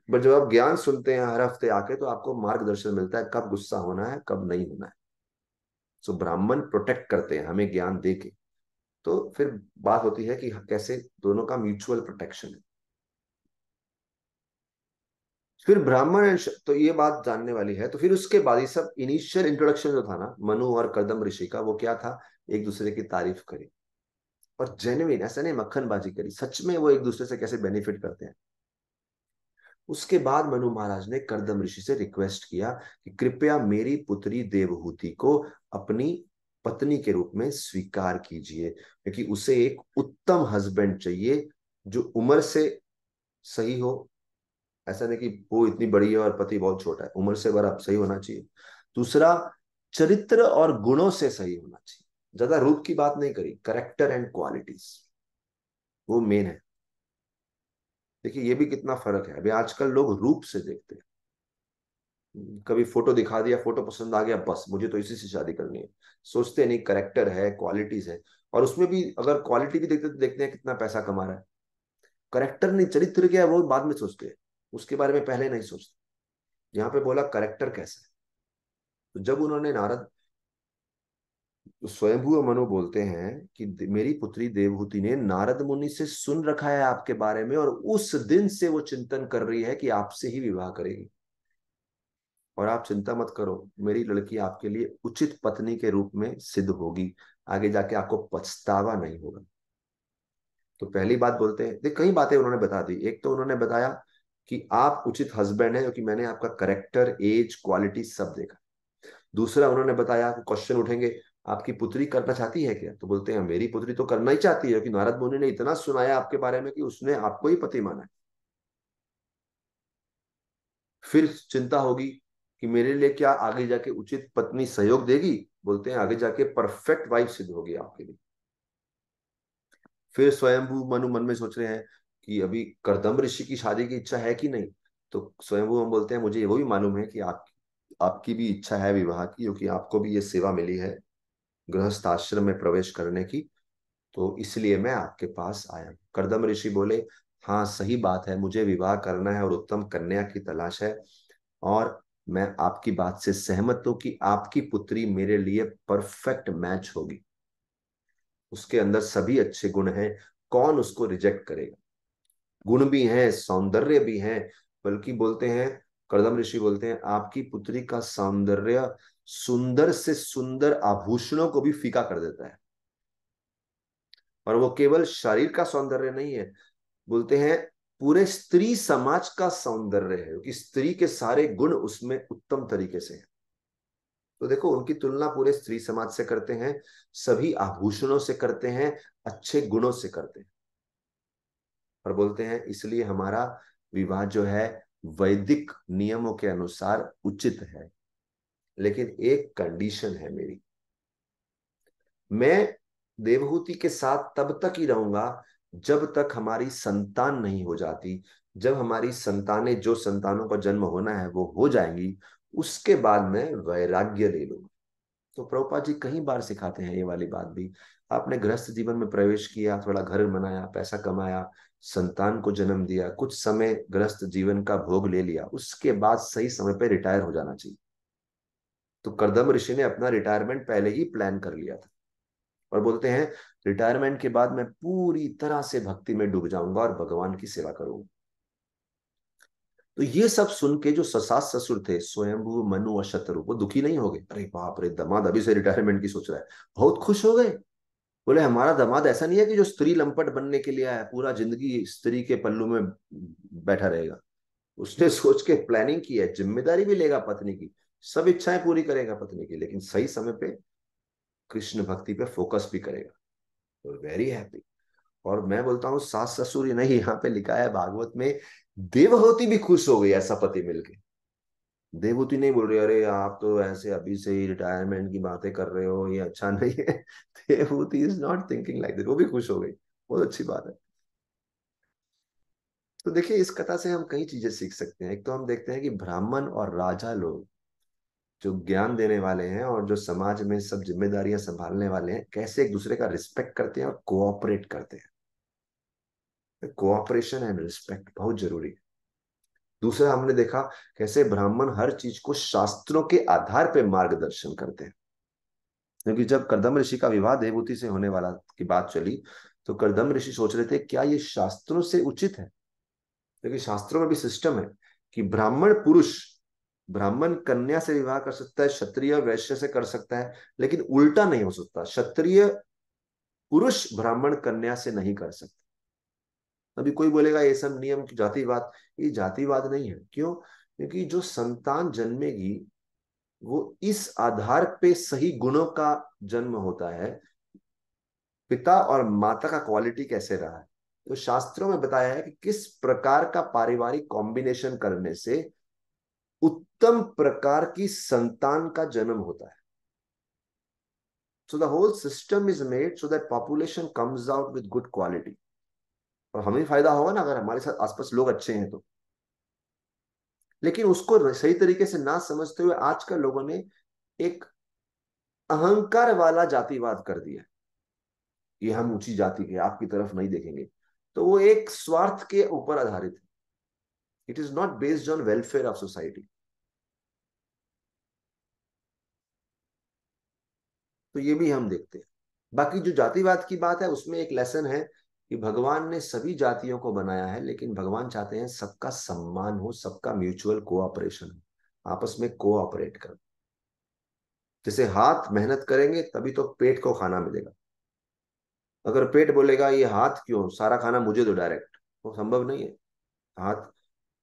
बट जब आप ज्ञान सुनते हैं हर हफ्ते आके, तो आपको मार्गदर्शन मिलता है कब गुस्सा होना है, कब नहीं होना है। सो ब्राह्मण प्रोटेक्ट करते हैं हमें ज्ञान दे के। तो फिर बात होती है कि कैसे दोनों का म्यूचुअल प्रोटेक्शन है। फिर ब्राह्मण तो ये बात जानने वाली है, तो फिर उसके बाद ये सब इनिशियल इंट्रोडक्शन जो था ना मनु और कर्दम ऋषि का, वो क्या था? एक दूसरे की तारीफ करी, और जेन्युइन, ऐसा नहीं मक्खनबाजी करी, सच में वो एक दूसरे से कैसे बेनिफिट करते हैं। उसके बाद मनु महाराज ने कर्दम ऋषि से रिक्वेस्ट किया कि कृपया मेरी पुत्री देवहूति को अपनी पत्नी के रूप में स्वीकार कीजिए, क्योंकि उसे एक उत्तम हस्बैंड चाहिए जो उम्र से सही हो। ऐसा नहीं कि वो इतनी बड़ी है और पति बहुत छोटा है, उम्र से बड़ा सही होना चाहिए। दूसरा, चरित्र और गुणों से सही होना चाहिए। ज्यादा रूप की बात नहीं करी, करेक्टर एंड क्वालिटीज वो मेन है। देखिए ये भी कितना फर्क है, अभी आजकल लोग रूप से देखते हैं। कभी फोटो दिखा दिया, फोटो पसंद आ गया, बस मुझे तो इसी से शादी करनी है। सोचते नहीं करेक्टर है, क्वालिटीज है। और उसमें भी अगर क्वालिटी भी देखते तो देखते हैं कितना पैसा कमा रहा है। करेक्टर नहीं, चरित्र क्या है वो बाद में सोचते हैं, उसके बारे में पहले नहीं सोचते। यहाँ पे बोला करेक्टर कैसा है। तो जब उन्होंने नारद, तो स्वयंभू मनु बोलते हैं कि मेरी पुत्री देवहूति ने नारद मुनि से सुन रखा है आपके बारे में, और उस दिन से वो चिंतन कर रही है कि आपसे ही विवाह करेगी। और आप चिंता मत करो, मेरी लड़की आपके लिए उचित पत्नी के रूप में सिद्ध होगी, आगे जाके आपको पछतावा नहीं होगा। तो पहली बात बोलते हैं, देख कई बातें उन्होंने बता दी। एक तो उन्होंने बताया कि आप उचित हस्बैंड हैं, क्योंकि मैंने आपका करेक्टर, एज, क्वालिटी सब देखा। दूसरा उन्होंने बताया, क्वेश्चन उठेंगे, आपकी पुत्री करना चाहती है क्या? तो बोलते हैं मेरी पुत्री तो करना ही चाहती है, कि नारद मुनि ने इतना सुनाया आपके बारे में कि उसने आपको ही पति माना है। फिर चिंता होगी कि मेरे लिए क्या आगे जाके उचित पत्नी सहयोग देगी? बोलते हैं आगे जाके परफेक्ट वाइफ सिद्ध होगी आपके लिए। फिर स्वयंभू मनु मन में सोच रहे हैं कि अभी कर्दम ऋषि की शादी की इच्छा है कि नहीं। तो स्वयंभू हम बोलते हैं, मुझे वो भी मालूम है कि आपकी भी इच्छा है विवाह की, क्योंकि आपको भी ये सेवा मिली है गृहस्थ आश्रम में प्रवेश करने की, तो इसलिए मैं आपके पास आया। कर्दम ऋषि बोले, हाँ सही बात है, मुझे विवाह करना है और उत्तम कन्या की तलाश है, और मैं आपकी बात से सहमत हूं कि आपकी पुत्री मेरे लिए परफेक्ट मैच होगी। उसके अंदर सभी अच्छे गुण हैं, कौन उसको रिजेक्ट करेगा? गुण भी हैं, सौंदर्य भी हैं, बल्कि बोलते हैं, कर्दम ऋषि बोलते हैं, आपकी पुत्री का सौंदर्य सुंदर से सुंदर आभूषणों को भी फीका कर देता है। और वो केवल शरीर का सौंदर्य नहीं है, बोलते हैं पूरे स्त्री समाज का सौंदर्य है, क्योंकि स्त्री के सारे गुण उसमें उत्तम तरीके से हैं। तो देखो उनकी तुलना पूरे स्त्री समाज से करते हैं, सभी आभूषणों से करते हैं, अच्छे गुणों से करते हैं। और बोलते हैं इसलिए हमारा विवाह जो है वैदिक नियमों के अनुसार उचित है, लेकिन एक कंडीशन है मेरी, मैं देवहूति के साथ तब तक ही रहूंगा जब तक हमारी संतान नहीं हो जाती। जब हमारी संतानें, जो संतानों का जन्म होना है वो हो जाएंगी, उसके बाद मैं वैराग्य ले लूंगा। तो प्रभुपाद जी कई बार सिखाते हैं ये वाली बात भी। आपने गृहस्थ जीवन में प्रवेश किया, थोड़ा घर बनाया, पैसा कमाया, संतान को जन्म दिया, कुछ समय गृहस्थ जीवन का भोग ले लिया, उसके बाद सही समय पे रिटायर हो जाना चाहिए। तो कर्दम ऋषि ने अपना रिटायरमेंट पहले ही प्लान कर लिया था और बोलते हैं रिटायरमेंट के बाद मैं पूरी तरह से भक्ति में डूब जाऊंगा और भगवान की सेवा करूंगा। तो ये सब सुन के जो सास ससुर थे, स्वयंभू, मनु और शत्रु, वो दुखी नहीं हो गए, अरे बाप रे दामाद अभी से रिटायरमेंट की सोच रहा है, बहुत खुश हो गए। बोले हमारा दामाद ऐसा नहीं है कि जो स्त्री लंपट बनने के लिए आया है, पूरा जिंदगी स्त्री के पल्लू में बैठा रहेगा। उसने सोच के प्लानिंग की है, जिम्मेदारी भी लेगा पत्नी की, सब इच्छाएं पूरी करेगा पत्नी की, लेकिन सही समय पे कृष्ण भक्ति पे फोकस भी करेगा। तो वेरी हैप्पी। और मैं बोलता हूँ सास ससुर ही नहीं, यहाँ पे लिखा है भागवत में, देवहूति भी खुश हो गई ऐसा पति मिलके। देवहूति नहीं बोल रही अरे आप तो ऐसे अभी से ही रिटायरमेंट की बातें कर रहे हो, ये अच्छा नहीं है। Devahuti is not thinking like that, वो भी खुश हो गई, बहुत अच्छी बात है। तो देखिए इस कथा से हम कई चीजें सीख सकते हैं। एक तो हम देखते हैं कि ब्राह्मण और राजा लोग जो ज्ञान देने वाले हैं और जो समाज में सब जिम्मेदारियां संभालने वाले हैं, कैसे एक दूसरे का रिस्पेक्ट करते हैं और कोऑपरेट करते हैं। कोऑपरेशन एंड रिस्पेक्ट बहुत जरूरी है। दूसरा हमने देखा कैसे ब्राह्मण हर चीज को शास्त्रों के आधार पर मार्गदर्शन करते हैं। क्योंकि जब कर्दम ऋषि का विवाह देवहूति से होने वाला की बात चली, तो कर्दम ऋषि सोच रहे थे क्या ये शास्त्रों से उचित है। क्योंकि शास्त्रों में भी सिस्टम है कि ब्राह्मण पुरुष ब्राह्मण कन्या से विवाह कर सकता है, क्षत्रिय वैश्य से कर सकता है, लेकिन उल्टा नहीं हो सकता, क्षत्रिय पुरुष ब्राह्मण कन्या से नहीं कर सकता। अभी कोई बोलेगा ये सब नियम जातिवाद, ये जातिवाद नहीं है। क्यों? क्योंकि जो संतान जन्मेगी वो इस आधार पे सही गुणों का जन्म होता है, पिता और माता का क्वालिटी कैसे रहा है। तो शास्त्रों में बताया है कि किस प्रकार का पारिवारिक कॉम्बिनेशन करने से उत्तम प्रकार की संतान का जन्म होता है। So the whole system is made so that population comes out with good quality. और हमें फायदा होगा ना अगर हमारे साथ आसपास लोग अच्छे हैं तो। लेकिन उसको सही तरीके से ना समझते हुए आजकल लोगों ने एक अहंकार वाला जातिवाद कर दिया कि हम ऊंची जाति के, आपकी तरफ नहीं देखेंगे। तो वो एक स्वार्थ के ऊपर आधारित है। It is not based on welfare of society. तो ये भी हम देखते हैं। बाकी जो जातिवाद की बात है उसमें एक लेसन है कि भगवान ने सभी जातियों को बनाया है, लेकिन भगवान चाहते हैं सबका सम्मान हो, सबका म्यूचुअल कोऑपरेशन हो, आपस में कोऑपरेट करो। जैसे हाथ मेहनत करेंगे तभी तो पेट को खाना मिलेगा। अगर पेट बोलेगा ये हाथ क्यों, सारा खाना मुझे दो डायरेक्ट, वो संभव नहीं है। हाथ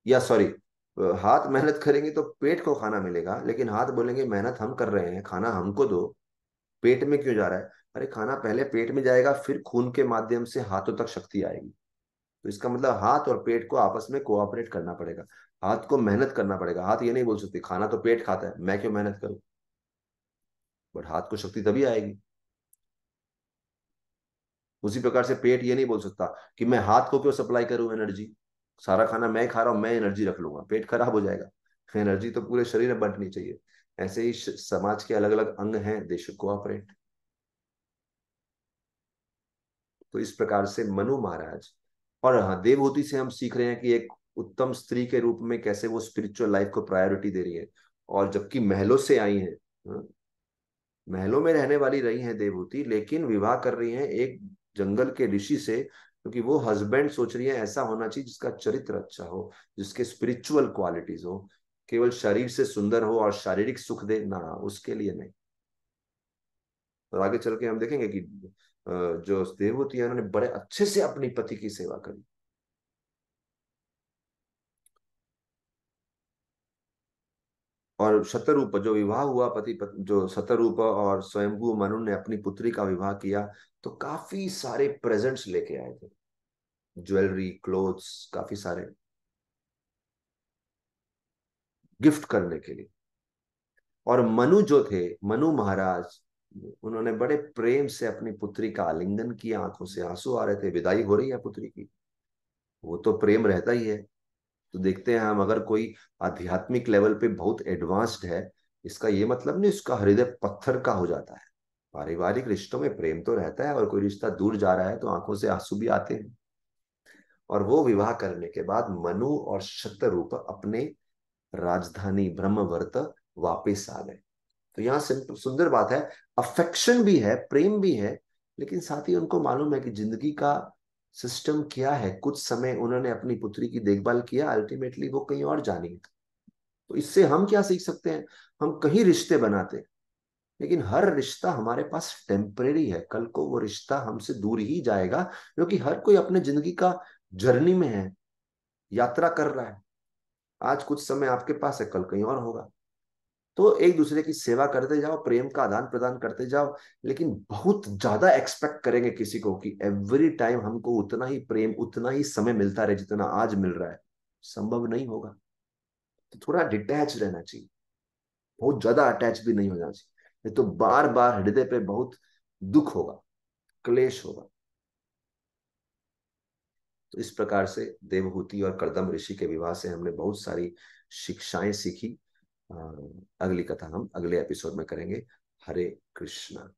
या सॉरी, हाथ मेहनत करेंगे तो पेट को खाना मिलेगा, लेकिन हाथ बोलेंगे मेहनत हम कर रहे हैं, खाना हमको दो, पेट में क्यों जा रहा है। अरे खाना पहले पेट में जाएगा, फिर खून के माध्यम से हाथों तक शक्ति आएगी। तो इसका मतलब हाथ और पेट को आपस में कोऑपरेट करना पड़ेगा। हाथ को मेहनत करना पड़ेगा। हाथ ये नहीं बोल सकती खाना तो पेट खाता है, मैं क्यों मेहनत करूं। बट हाथ को शक्ति तभी आएगी। उसी प्रकार से पेट ये नहीं बोल सकता कि मैं हाथ को क्यों सप्लाई करूं एनर्जी, सारा खाना मैं खा रहा हूं, मैं एनर्जी रख लूंगा, पेट खराब हो जाएगा। एनर्जी तो पूरे शरीर में बंटनी चाहिए। ऐसे ही समाज के अलग अलग अंग हैं, दे शुड कोऑपरेट। तो इस प्रकार से मनु महाराज, और हाँ देवहूति से हम सीख रहे हैं कि एक उत्तम स्त्री के रूप में कैसे वो स्पिरिचुअल लाइफ को प्रायोरिटी दे रही है। और जबकि महलों से आई हैं, हाँ, महलों में रहने वाली रही हैं देवहूति, लेकिन विवाह कर रही हैं एक जंगल के ऋषि से, क्योंकि वो हस्बैंड सोच रही है ऐसा होना चाहिए जिसका चरित्र अच्छा हो, जिसके स्पिरिचुअल क्वालिटीज हो। केवल शरीर से सुंदर हो और शारीरिक सुख दे ना, उसके लिए नहीं। और आगे चल के हम देखेंगे कि जो देवहूति है उन्होंने बड़े अच्छे से अपनी पति की सेवा करी। और शतरूप जो विवाह हुआ, जो शतरूप और स्वयंभू मनु ने अपनी पुत्री का विवाह किया, तो काफी सारे प्रेजेंट्स लेके आए थे, ज्वेलरी, क्लोथ्स, काफी सारे गिफ्ट करने के लिए। और मनु जो थे, मनु महाराज, उन्होंने बड़े प्रेम से अपनी पुत्री का आलिंगन किया, आंखों से आंसू आ रहे थे, विदाई हो रही है पुत्री की। वो तो प्रेम रहता ही है। तो देखते हैं हम, अगर कोई आध्यात्मिक लेवल पे बहुत एडवांस्ड है, इसका ये मतलब नहीं उसका हृदय पत्थर का हो जाता है। पारिवारिक रिश्तों में प्रेम तो रहता है, और कोई रिश्ता दूर जा रहा है तो आंखों से आंसू भी आते हैं। और वो विवाह करने के बाद मनु और शतरूप अपने राजधानी ब्रह्मवर्त वापिस आ गए। तो यहाँ सुंदर बात है, अफेक्शन भी है, प्रेम भी है, लेकिन साथ ही उनको मालूम है कि जिंदगी का सिस्टम क्या है। कुछ समय उन्होंने अपनी पुत्री की देखभाल किया, अल्टीमेटली वो कहीं और जानी। तो इससे हम क्या सीख सकते हैं? हम कहीं रिश्ते बनाते हैं, लेकिन हर रिश्ता हमारे पास टेम्परेरी है, कल को वो रिश्ता हमसे दूर ही जाएगा, क्योंकि हर कोई अपने जिंदगी का जर्नी में है, यात्रा कर रहा है। आज कुछ समय आपके पास है, कल कहीं और होगा। तो एक दूसरे की सेवा करते जाओ, प्रेम का आदान प्रदान करते जाओ, लेकिन बहुत ज्यादा एक्सपेक्ट करेंगे किसी को कि एवरी टाइम हमको उतना ही प्रेम, उतना ही समय मिलता रहे जितना आज मिल रहा है, संभव नहीं होगा। तो थोड़ा डिटैच रहना चाहिए, बहुत ज्यादा अटैच भी नहीं होना चाहिए, नहीं तो बार बार हृदय पे बहुत दुख होगा, क्लेश होगा। तो इस प्रकार से देवहूति और कर्दम ऋषि के विवाह से हमने बहुत सारी शिक्षाएं सीखी। अ, अगली कथा हम अगले एपिसोड में करेंगे। हरे कृष्णा।